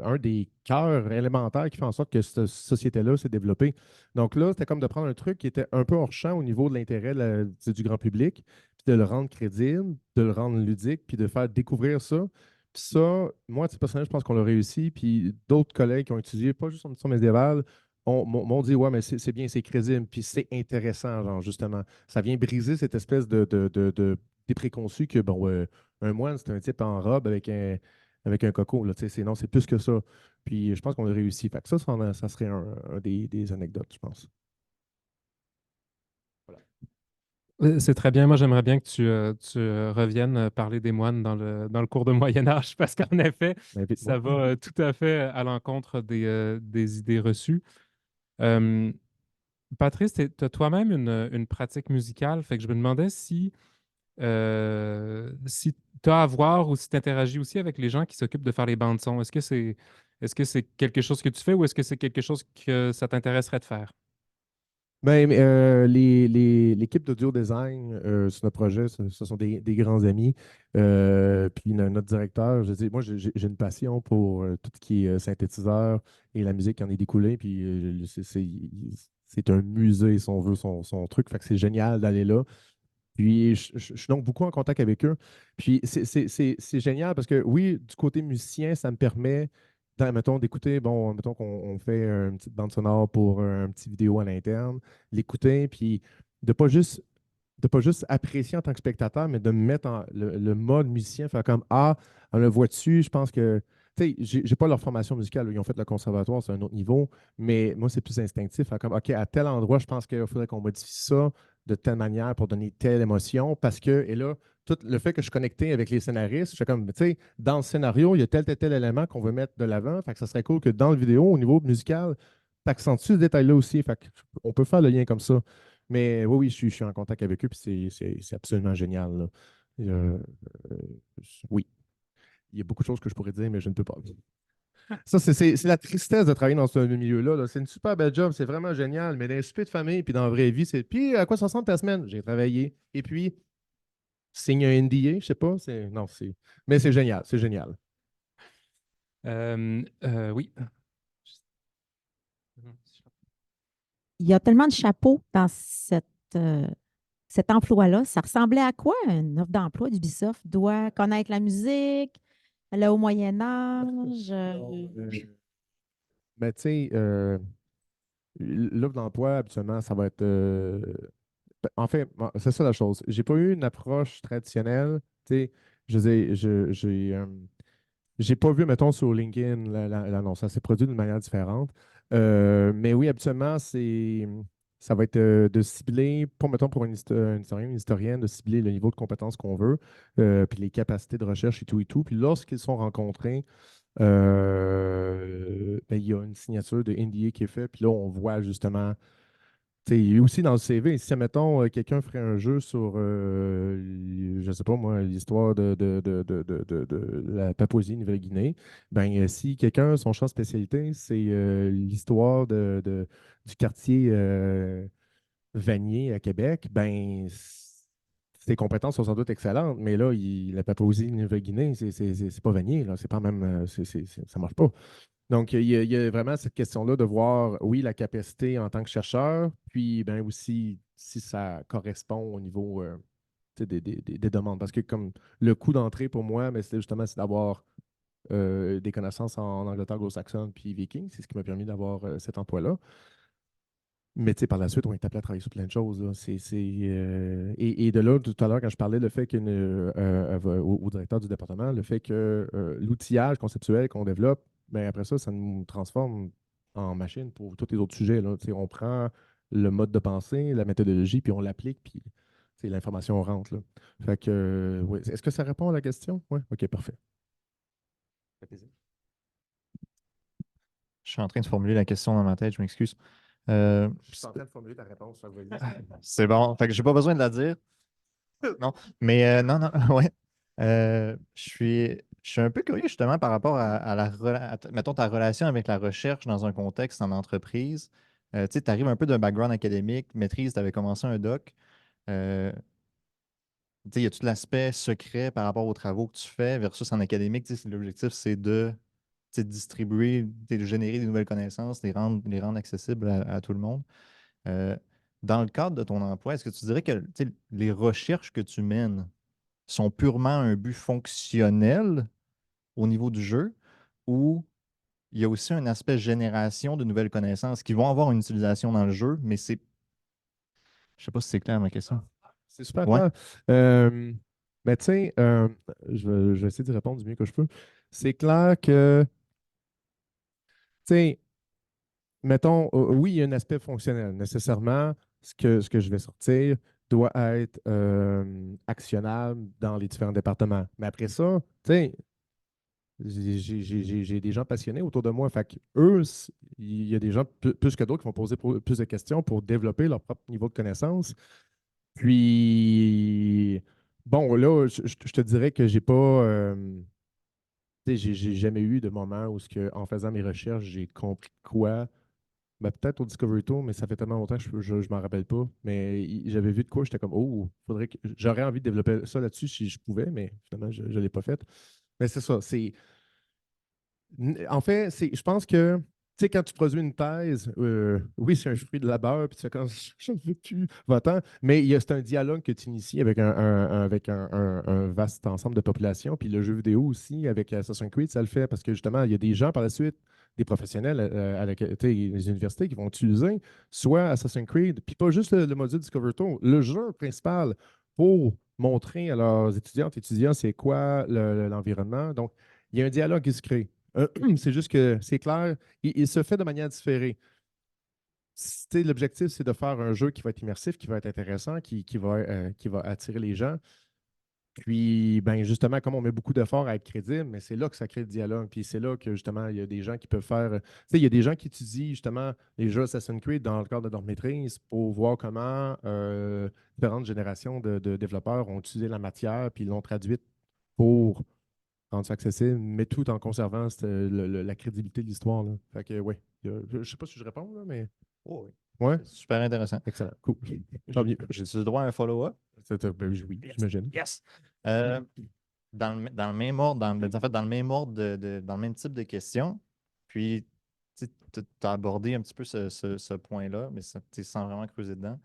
un des cœurs élémentaires qui fait en sorte que cette société-là s'est développée. Donc là, c'était comme de prendre un truc qui était un peu hors champ au niveau de l'intérêt du grand public, puis de le rendre crédible, de le rendre ludique, puis de faire découvrir ça. Puis ça, moi, à titre personnel, je pense qu'on l'a réussi. Puis d'autres collègues qui ont étudié, pas juste en édition médiévale, m'ont dit, ouais, mais c'est bien, c'est crédible, puis c'est intéressant, genre, justement. Ça vient briser cette espèce des préconçus que, bon, un moine, c'est un type en robe avec un coco. Là, non, c'est plus que ça. Puis je pense qu'on a réussi. Fait que ça serait un des anecdotes, je pense. C'est très bien. Moi, j'aimerais bien que tu reviennes parler des moines dans le cours de Moyen Âge, parce qu'en effet, Invite-moi. ça va tout à fait à l'encontre des idées reçues. Patrice, tu as toi-même une pratique musicale, fait que je me demandais si tu as à voir ou si tu interagis aussi avec les gens qui s'occupent de faire les bandes son. Est-ce que c'est quelque chose que tu fais ou est-ce que c'est quelque chose que ça t'intéresserait de faire? L'équipe d'audio design sur notre projet, ce sont des grands amis. Puis notre directeur, je dis, moi, j'ai une passion pour tout ce qui est synthétiseur et la musique qui en est découlée. Puis c'est un musée, si on veut, son truc. Fait que c'est génial d'aller là. Puis je suis donc beaucoup en contact avec eux. Puis c'est génial parce que oui, du côté musicien, ça me permet, mettons, d'écouter, bon, mettons qu'on on fait une petite bande sonore pour un petit vidéo à l'interne, l'écouter, puis de pas juste de pas juste apprécier en tant que spectateur, mais de me mettre en le mode musicien, faire comme Ah, on le voit dessus, je pense que. Tu sais, j'ai pas leur formation musicale, ils ont fait le conservatoire, c'est un autre niveau, mais moi, c'est plus instinctif. Faire comme OK, à tel endroit, je pense qu'il faudrait qu'on modifie ça de telle manière pour donner telle émotion, parce que, et là, tout le fait que je suis connecté avec les scénaristes, je fais comme, tu sais, dans le scénario, il y a tel élément qu'on veut mettre de l'avant, fait que ça serait cool que dans le vidéo, au niveau musical, tu accentue ce détail-là aussi, fait on peut faire le lien comme ça. Mais oui, oui, je suis en contact avec eux, puis c'est absolument génial, là. Euh, euh, oui, il y a beaucoup de choses que je pourrais dire, mais je ne peux pas. Ça, c'est la tristesse de travailler dans ce milieu-là, là. C'est une super belle job, c'est vraiment génial, mais dans les soupers de famille, puis dans la vraie vie, c'est. Puis à quoi ça ressemble ta semaine? J'ai travaillé. Et puis, signe un NDA, je sais pas. Non, c'est. Mais c'est génial, c'est génial. Oui. Il y a tellement de chapeaux dans euh, cet emploi-là. Ça ressemblait à quoi, une offre d'emploi d'Ubisoft? Doit connaître la musique, aller au Moyen Âge. Mais tu sais, l'offre d'emploi, habituellement, ça va être. En fait, c'est ça la chose. J'ai pas eu une approche traditionnelle. Tu sais, je veux dire, j'ai pas vu, mettons, sur LinkedIn l'annonce. Ça s'est produit d'une manière différente. Mais oui, habituellement, ça va être de cibler, pour, mettons, pour un historien, une historienne, de cibler le niveau de compétence qu'on veut, puis les capacités de recherche et tout et tout. Puis lorsqu'ils sont rencontrés, ben, il y a une signature de NDA qui est faite. Puis là, on voit justement il y a aussi dans le CV, si, mettons, quelqu'un ferait un jeu sur, je ne sais pas moi, l'histoire de la Papouasie-Nouvelle-Guinée, ben, si quelqu'un, son champ de spécialité, c'est l'histoire du quartier Vanier à Québec, ben, ses compétences sont sans doute excellentes, mais là, la Papouasie-Nouvelle-Guinée, c'est pas Vanier, là, c'est pas même, ça marche pas. Donc, il y a vraiment cette question-là de voir, oui, la capacité en tant que chercheur, puis ben aussi si ça correspond au niveau tu sais, des demandes. Parce que comme le coût d'entrée pour moi, mais c'est d'avoir des connaissances en Angleterre anglo-saxonne puis viking. C'est ce qui m'a permis d'avoir cet emploi-là. Mais tu sais, par la suite, on est appelé à travailler sur plein de choses, là. Et de là, tout à l'heure, quand je parlais le fait au directeur du département, le fait que l'outillage conceptuel qu'on développe, ben après ça, ça nous transforme en machine pour tous les autres sujets, là. Tu sais, on prend le mode de pensée, la méthodologie, puis on l'applique, puis tu sais, l'information rentre, là. Fait que, ouais. Est-ce que ça répond à la question? Oui, OK, parfait. Ça fait plaisir. Je suis en train de formuler la question dans ma tête, je m'excuse. Je suis en train de formuler ta réponse, ça va C'est bon. Fait que j'ai pas besoin de la dire. Non. Mais non, non, ouais. Je suis un peu curieux justement par rapport mettons, ta relation avec la recherche dans un contexte en entreprise. Tu sais, tu arrives un peu d'un background académique, maîtrise, tu avais commencé un doc. Euh, Tu sais, il y a tout l'aspect secret par rapport aux travaux que tu fais versus en académique. Tu sais, l'objectif, c'est de distribuer, de générer des nouvelles connaissances, les rendre accessibles à tout le monde. Euh, Dans le cadre de ton emploi, est-ce que tu dirais que tu sais, les recherches que tu mènes sont purement un but fonctionnel au niveau du jeu ou il y a aussi un aspect génération de nouvelles connaissances qui vont avoir une utilisation dans le jeu, mais c'est. Je sais pas si c'est clair ma question. C'est super Ouais. clair. Mais tu sais, je vais essayer de répondre du mieux que je peux. C'est clair que, tu sais, mettons, oui, il y a un aspect fonctionnel. Nécessairement, ce que je vais sortir doit être actionnable dans les différents départements. Mais après ça, tu sais, j'ai des gens passionnés autour de moi. Fait que eux, il y a des gens plus que d'autres qui vont poser plus de questions pour développer leur propre niveau de connaissance. Puis, bon, là, je te dirais que j'ai pas. Tu sais, j'ai jamais eu de moment où, en faisant mes recherches, j'ai compris quoi Ben, peut-être au Discovery Tour, mais ça fait tellement longtemps que je m'en rappelle pas. Mais j'avais vu de quoi, j'étais comme, oh, j'aurais envie de développer ça là-dessus si je pouvais, mais finalement, je ne l'ai pas fait. Mais c'est ça. En fait, je pense que, tu sais, quand tu produis une thèse, oui, c'est un fruit de labeur, puis tu fais comme, je ne veux plus, va-t'en. Mais c'est un dialogue que tu inities avec avec un vaste ensemble de population. Puis le jeu vidéo aussi, avec Assassin's Creed, ça le fait parce que justement, il y a des gens par la suite, des professionnels tu sais, les universités qui vont utiliser soit Assassin's Creed, puis pas juste le module Discover Tour, le jeu principal pour montrer à leurs étudiantes et étudiants c'est quoi l'environnement. Donc, il y a un dialogue qui se crée. C'est juste que c'est clair, il se fait de manière différée. L'objectif, c'est de faire un jeu qui va être immersif, qui va être intéressant, qui va attirer les gens. Puis, ben, justement, comme on met beaucoup d'efforts à être crédible, mais c'est là que ça crée le dialogue. Puis c'est là que, justement, il y a des gens qui peuvent faire. Tu sais, il y a des gens qui étudient, justement, les jeux Assassin's Creed dans le cadre de leur maîtrise pour voir comment différentes générations de développeurs ont utilisé la matière puis l'ont traduite pour rendre ça accessible, mais tout en conservant la crédibilité de l'histoire, là. Fait que, ouais. Je sais pas si je réponds, là, mais. Oh, oui. Ouais. C'est super intéressant. Excellent. Cool. Tant mieux. J'ai le droit à un follow-up? Ben, oui, j'imagine. Yes! Dans le même ordre, en fait, dans le même ordre, dans le même type de questions, puis tu as abordé un petit peu ce point-là, mais sans vraiment creuser dedans.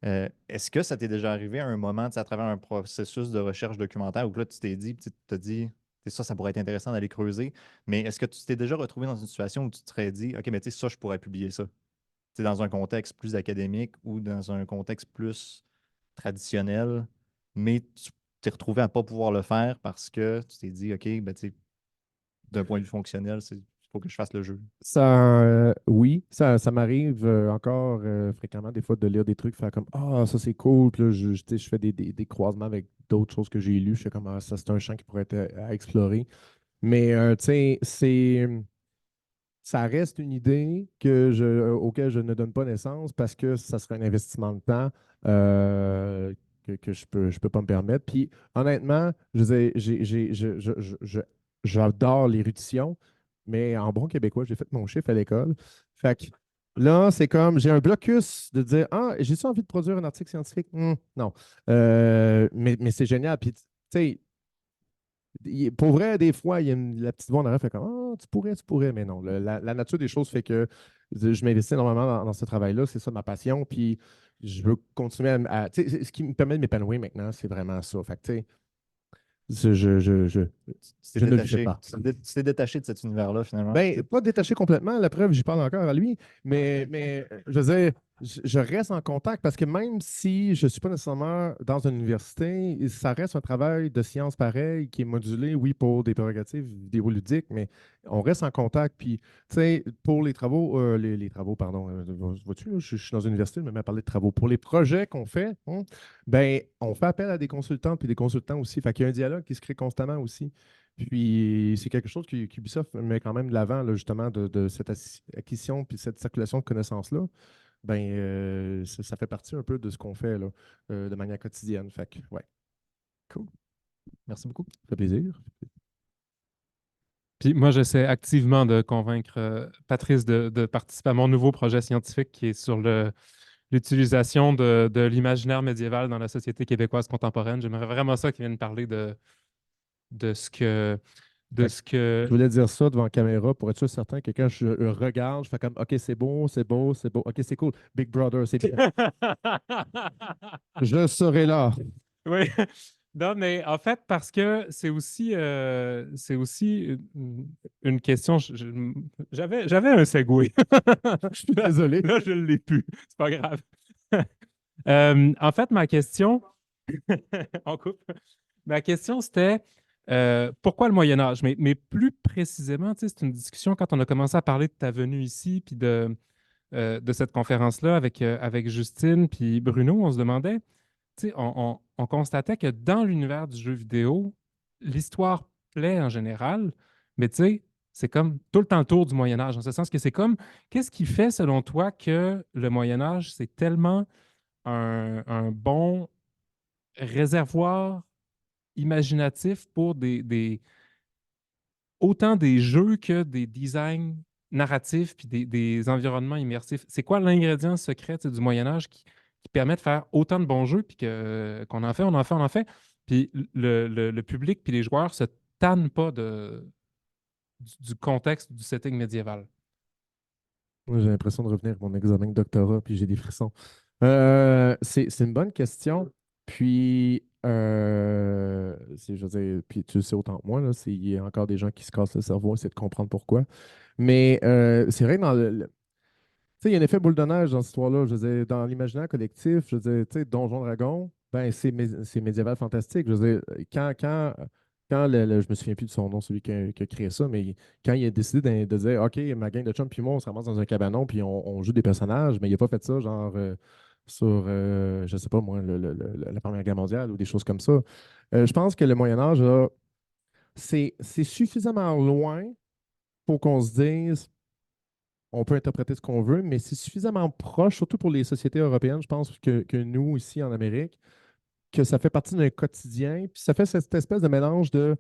Est-ce que ça t'est déjà arrivé à un moment, à travers un processus de recherche documentaire où là, tu t'es dit, tu t'as dit, ça pourrait être intéressant d'aller creuser, mais est-ce que tu t'es déjà retrouvé dans une situation où tu te serais dit, OK, mais tu sais, ça, je pourrais publier ça? Dans un contexte plus académique ou dans un contexte plus traditionnel, mais tu t'es retrouvé à ne pas pouvoir le faire parce que tu t'es dit, OK, ben, d'un point de vue fonctionnel, il faut que je fasse le jeu. Oui, ça m'arrive encore fréquemment des fois de lire des trucs, faire comme ah, ça c'est cool. Puis là, tu sais, je fais des croisements avec d'autres choses que j'ai lues. Je fais comme ah, ça c'est un champ qui pourrait être à explorer. Mais tu sais, ça reste une idée auquel je ne donne pas naissance parce que ça serait un investissement de temps que je peux pas me permettre. Puis honnêtement, je veux dire, j'adore l'érudition, mais en bon québécois, j'ai fait mon chiffre à l'école. Fait que là, c'est comme, j'ai un blocus de dire, ah, j'ai-tu envie de produire un article scientifique? Non. Mais c'est génial. Puis, tu sais, pour vrai, des fois, la petite voix en arrière fait comme ah, tu pourrais, mais non. La nature des choses fait que je m'investis énormément dans ce travail-là. C'est ça ma passion. Puis je veux continuer tu sais, ce qui me permet de m'épanouir maintenant, c'est vraiment ça. Fait que, tu sais, je ne le fais pas. Tu t'es détaché de cet univers-là, finalement. Ben, pas détaché complètement, la preuve, j'y parle encore à lui, mais je veux dire, je reste en contact parce que même si je ne suis pas nécessairement dans une université, ça reste un travail de science pareil qui est modulé, oui, pour des prérogatives vidéoludiques, mais on reste en contact. Puis, tu sais, pour les travaux, les travaux, pardon, vois-tu, là, je suis dans une université, je me mets à parler de travaux. Pour les projets qu'on fait, ben, on fait appel à des consultants puis des consultants aussi. Fait qu'il y a un dialogue qui se crée constamment aussi. Puis c'est quelque chose qu'Ubisoft met quand même de l'avant, là, justement, de cette acquisition puis cette circulation de connaissances-là. Ben, ça fait partie un peu de ce qu'on fait là, de manière quotidienne. Fait que, ouais. Cool. Merci beaucoup. Ça fait plaisir. Puis moi, j'essaie activement de convaincre Patrice de participer à mon nouveau projet scientifique qui est sur l'utilisation de l'imaginaire médiéval dans la société québécoise contemporaine. J'aimerais vraiment ça qu'il vienne parler de ce que... Je voulais dire ça devant la caméra pour être sûr certain que quand je regarde, je fais comme OK, c'est beau, c'est beau, c'est beau. OK, c'est cool. Big Brother, c'est bien. Je serai là. Oui. Non, mais en fait, parce que c'est aussi une question. J'avais un segway. Je suis désolé. Là, je ne l'ai plus. C'est pas grave. En fait, ma question, on coupe. Ma question, c'était pourquoi le Moyen Âge? Mais plus précisément, tu sais, c'est une discussion quand on a commencé à parler de ta venue ici, puis de cette conférence-là avec Justine, puis Bruno, on se demandait, tu sais, on constatait que dans l'univers du jeu vidéo, l'histoire plaît en général, mais tu sais, c'est comme tout le temps le tour du Moyen Âge, en ce sens que c'est comme, qu'est-ce qui fait selon toi que le Moyen Âge, c'est tellement un bon réservoir imaginatif pour autant des jeux que des designs narratifs puis des environnements immersifs. C'est quoi l'ingrédient secret du Moyen Âge qui permet de faire autant de bons jeux puis qu'on en fait, on en fait, on en fait. Puis le public puis les joueurs se tannent pas du contexte du setting médiéval. Moi, j'ai l'impression de revenir à mon examen de doctorat, puis j'ai des frissons. C'est une bonne question. Puis, je veux dire, puis tu le sais autant que moi, là, il y a encore des gens qui se cassent le cerveau, essayer de comprendre pourquoi. Mais c'est vrai que tu sais, il y a un effet boule de neige dans cette histoire-là. Je veux dire, dans l'imaginaire collectif, je veux dire, tu sais, Donjon Dragon, ben, c'est médiéval fantastique. Je veux dire, quand je me souviens plus de son nom, celui qui a créé ça, mais quand il a décidé de dire, OK, ma gang de chums puis moi, on se ramasse dans un cabanon puis on joue des personnages, mais il n'a pas fait ça, genre, sur, je sais pas moi, la Première Guerre mondiale ou des choses comme ça. Je pense que le Moyen Âge, là, c'est suffisamment loin pour qu'on se dise on peut interpréter ce qu'on veut, mais c'est suffisamment proche, surtout pour les sociétés européennes, je pense, que nous, ici en Amérique, que ça fait partie d'un quotidien. Puis ça fait cette espèce de mélange de.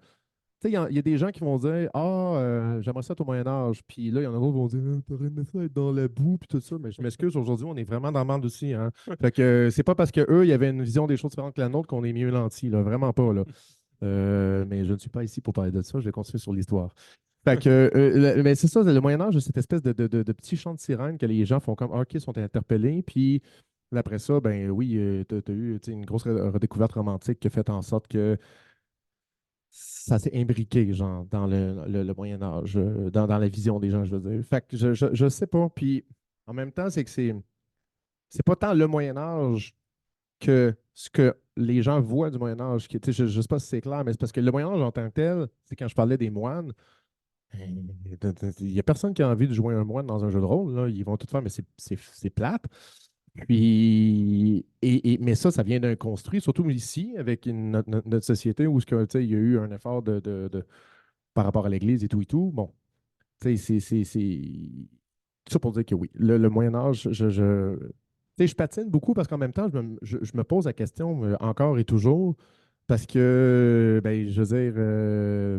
Tu sais, il y a des gens qui vont dire ah, j'aimerais ça être au Moyen-Âge. Puis là, il y en a d'autres qui vont dire t'aurais aimé ça être dans la boue, puis tout ça. Mais je m'excuse, aujourd'hui, on est vraiment dans le monde aussi. Hein. Fait que c'est pas parce qu'eux, il y avait une vision des choses différentes que la nôtre qu'on est mieux nantis, là. Vraiment pas, là. Mais je ne suis pas ici pour parler de ça. Je vais continuer sur l'histoire. Fait que, mais c'est ça, le Moyen Âge, cette espèce de petit chant de sirène que les gens font comme OK, ils sont interpellés. Puis après ça, ben oui, tu as eu une grosse redécouverte romantique qui a fait en sorte que ça s'est imbriqué, genre, dans le Moyen Âge, dans la vision des gens, je veux dire. Fait que je sais pas. Puis en même temps, c'est que c'est pas tant le Moyen Âge que ce que les gens voient du Moyen Âge. Je ne sais pas si c'est clair, mais c'est parce que le Moyen Âge en tant que tel, c'est quand je parlais des moines. Il n'y a personne qui a envie de jouer un moine dans un jeu de rôle. Là. Ils vont tout faire, mais c'est plate. Puis, mais ça vient d'un construit, surtout ici, avec notre société où il y a eu un effort par rapport à l'Église et tout. Bon, c'est tout ça pour dire que oui, le Moyen Âge, je patine beaucoup parce qu'en même temps, je me pose la question encore et toujours. Parce que, ben, je veux dire,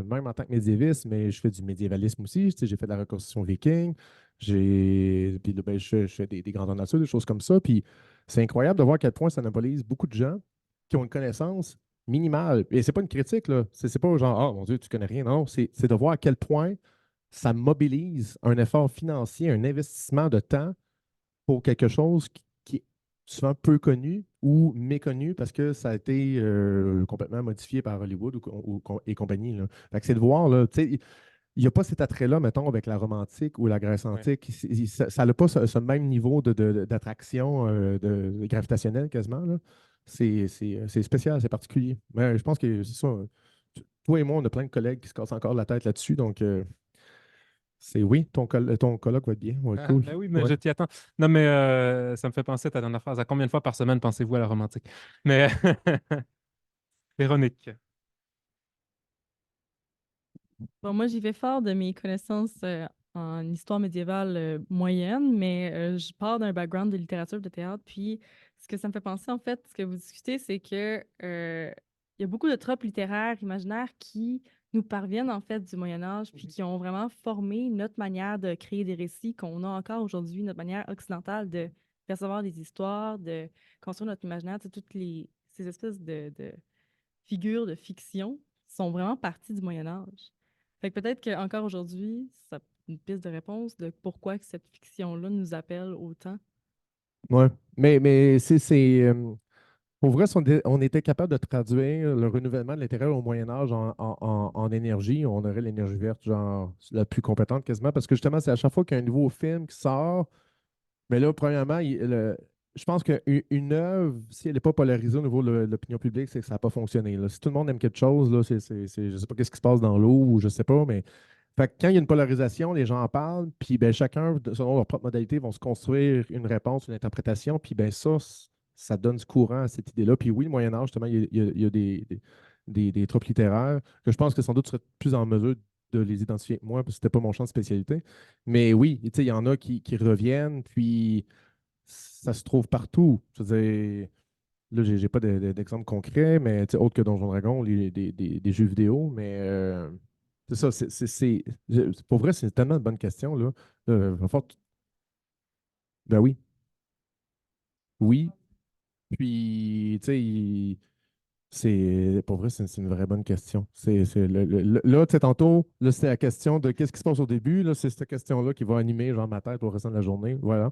même en tant que médiéviste, mais je fais du médiévalisme aussi. J'ai fait de la reconstruction viking. Puis là, ben, je fais des grandes nature, des choses comme ça. Puis c'est incroyable de voir à quel point ça mobilise beaucoup de gens qui ont une connaissance minimale. Et c'est pas une critique, là. C'est pas genre, ah, mon Dieu, tu connais rien. Non, c'est de voir à quel point ça mobilise un effort financier, un investissement de temps pour quelque chose qui est souvent peu connu ou méconnu parce que ça a été complètement modifié par Hollywood et compagnie. Là. Fait que c'est de voir, là, tu sais, il n'y a pas cet attrait-là, mettons, avec la Rome antique ou la Grèce antique. Ça n'a pas ce même niveau d'attraction gravitationnelle quasiment. Là. C'est spécial, c'est particulier. Mais je pense que c'est ça. Toi et moi, on a plein de collègues qui se cassent encore la tête là-dessus. Donc, c'est oui, ton colloque va être bien. Ouais, cool. Ben oui, mais Ouais. je t'y attends. Non, mais ça me fait penser à ta dernière phrase. À combien de fois par semaine pensez-vous à la romantique? Mais Véronique. Bon, moi, j'y vais fort de mes connaissances en histoire médiévale moyenne, mais je pars d'un background de littérature, de théâtre. Puis, ce que ça me fait penser, en fait, ce que vous discutez, c'est que il y a beaucoup de tropes littéraires, imaginaires qui nous parviennent, en fait, du Moyen Âge, puis qui ont vraiment formé notre manière de créer des récits qu'on a encore aujourd'hui, notre manière occidentale de percevoir des histoires, de construire notre imaginaire. Tu sais, ces espèces de figures de fiction sont vraiment parties du Moyen Âge. Fait que peut-être qu'encore aujourd'hui, ça une piste de réponse de pourquoi que cette fiction-là nous appelle autant. Ouais. Mais pour vrai, si on était capable de traduire le renouvellement de l'intérieur au Moyen Âge en énergie, on aurait l'énergie verte, genre la plus compétente quasiment, parce que justement, c'est à chaque fois qu'il y a un nouveau film qui sort, mais là, premièrement, je pense qu'une œuvre, si elle n'est pas polarisée au niveau de l'opinion publique, c'est que ça n'a pas fonctionné. Là. Si tout le monde aime quelque chose, là, je ne sais pas qu'est-ce qui se passe dans l'eau ou je ne sais pas, mais fait que quand il y a une polarisation, les gens en parlent, puis ben, chacun, selon leur propre modalité, vont se construire une réponse, une interprétation, puis ben ça, ça donne du courant à cette idée-là. Puis oui, le Moyen Âge, justement, il y a des tropes littéraires que je pense que sans doute tu serais plus en mesure de les identifier que moi, parce que c'était pas mon champ de spécialité. Mais oui, tu sais, il y en a qui reviennent, puis ça se trouve partout. Je veux dire, là, j'ai pas d'exemple concret, mais tu sais, autre que Donjon Dragon, des jeux vidéo, mais C'est ça. Pour vrai, c'est tellement de bonnes questions, là. Va falloir Ben oui. Oui. Puis, tu sais, pour vrai, c'est une vraie bonne question. Là, tu sais, tantôt, là, c'était la question de qu'est-ce qui se passe au début. Là, c'est cette question-là qui va animer genre, ma tête au restant de la journée. Voilà.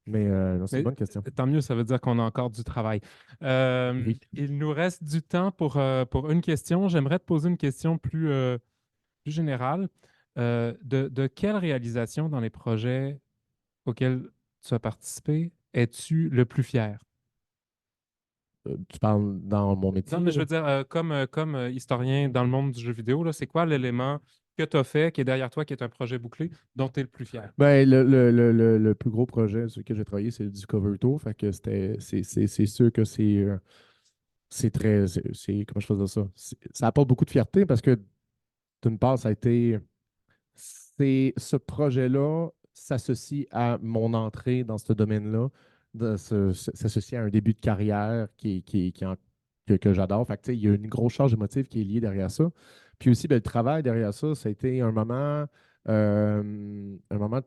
Mais non, c'est une Mais bonne question. tant mieux, ça veut dire qu'on a encore du travail. Oui. Il nous reste du temps pour une question. J'aimerais te poser une question plus générale. De quelle réalisation dans les projets auxquels tu as participé es-tu le plus fier? Tu parles dans mon Non, métier, mais je là? veux dire, comme historien dans le monde du jeu vidéo, là, c'est quoi l'élément que tu as fait, qui est derrière toi, qui est un projet bouclé, dont tu es le plus fier? Ben, le plus gros projet sur lequel j'ai travaillé, c'est le Discover Tour. Fait que c'est sûr que c'est très. Comment je faisais ça? Ça apporte beaucoup de fierté parce que, d'une part, ça a été. Ce projet-là s'associe à mon entrée dans ce domaine-là, s'associe à un début de carrière que j'adore. Fait que, tu sais, il y a une grosse charge émotive qui est liée derrière ça. Puis aussi, ben, le travail derrière ça, ça a été un moment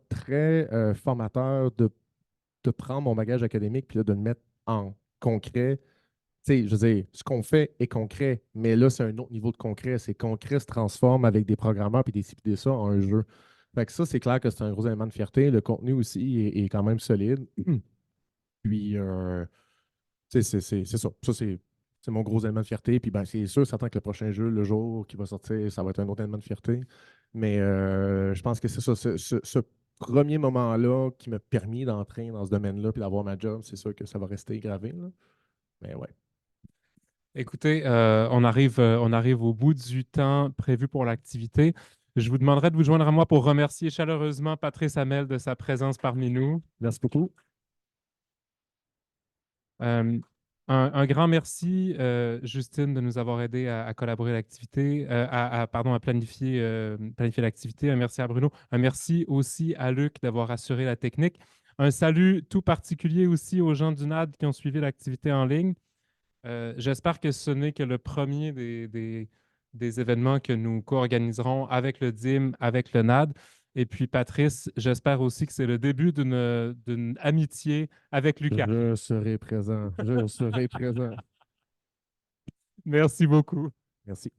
très formateur de prendre mon bagage académique puis là, de le mettre en concret. Tu sais, je veux dire, ce qu'on fait est concret, mais là, c'est un autre niveau de concret. C'est concret se transforme avec des programmeurs puis des ci puis des ça en un jeu. Fait que ça, c'est clair que c'est un gros élément de fierté. Le contenu aussi est quand même solide. Puis, tu sais, c'est ça. Ça, c'est mon gros élément de fierté. Puis, ben, c'est sûr, certain que le prochain jeu, le jour qui va sortir, ça va être un autre élément de fierté. Mais je pense que c'est ça. Ce premier moment-là qui m'a permis d'entrer dans ce domaine-là puis d'avoir ma job, c'est sûr que ça va rester gravé, là. Mais ouais. Écoutez, on arrive au bout du temps prévu pour l'activité. Je vous demanderai de vous joindre à moi pour remercier chaleureusement Patrice Hamel de sa présence parmi nous. Merci beaucoup. Euh, un grand merci, Justine, de nous avoir aidés à collaborer l'activité, pardon, à planifier l'activité. Un merci à Bruno. Un merci aussi à Luc d'avoir assuré la technique. Un salut tout particulier aussi aux gens du NAD qui ont suivi l'activité en ligne. J'espère que ce n'est que le premier des événements que nous co-organiserons avec le DIM, avec le NAD. Et puis, Patrice, j'espère aussi que c'est le début d'une amitié avec Lucas. Je serai présent. Je serai présent. Merci beaucoup. Merci.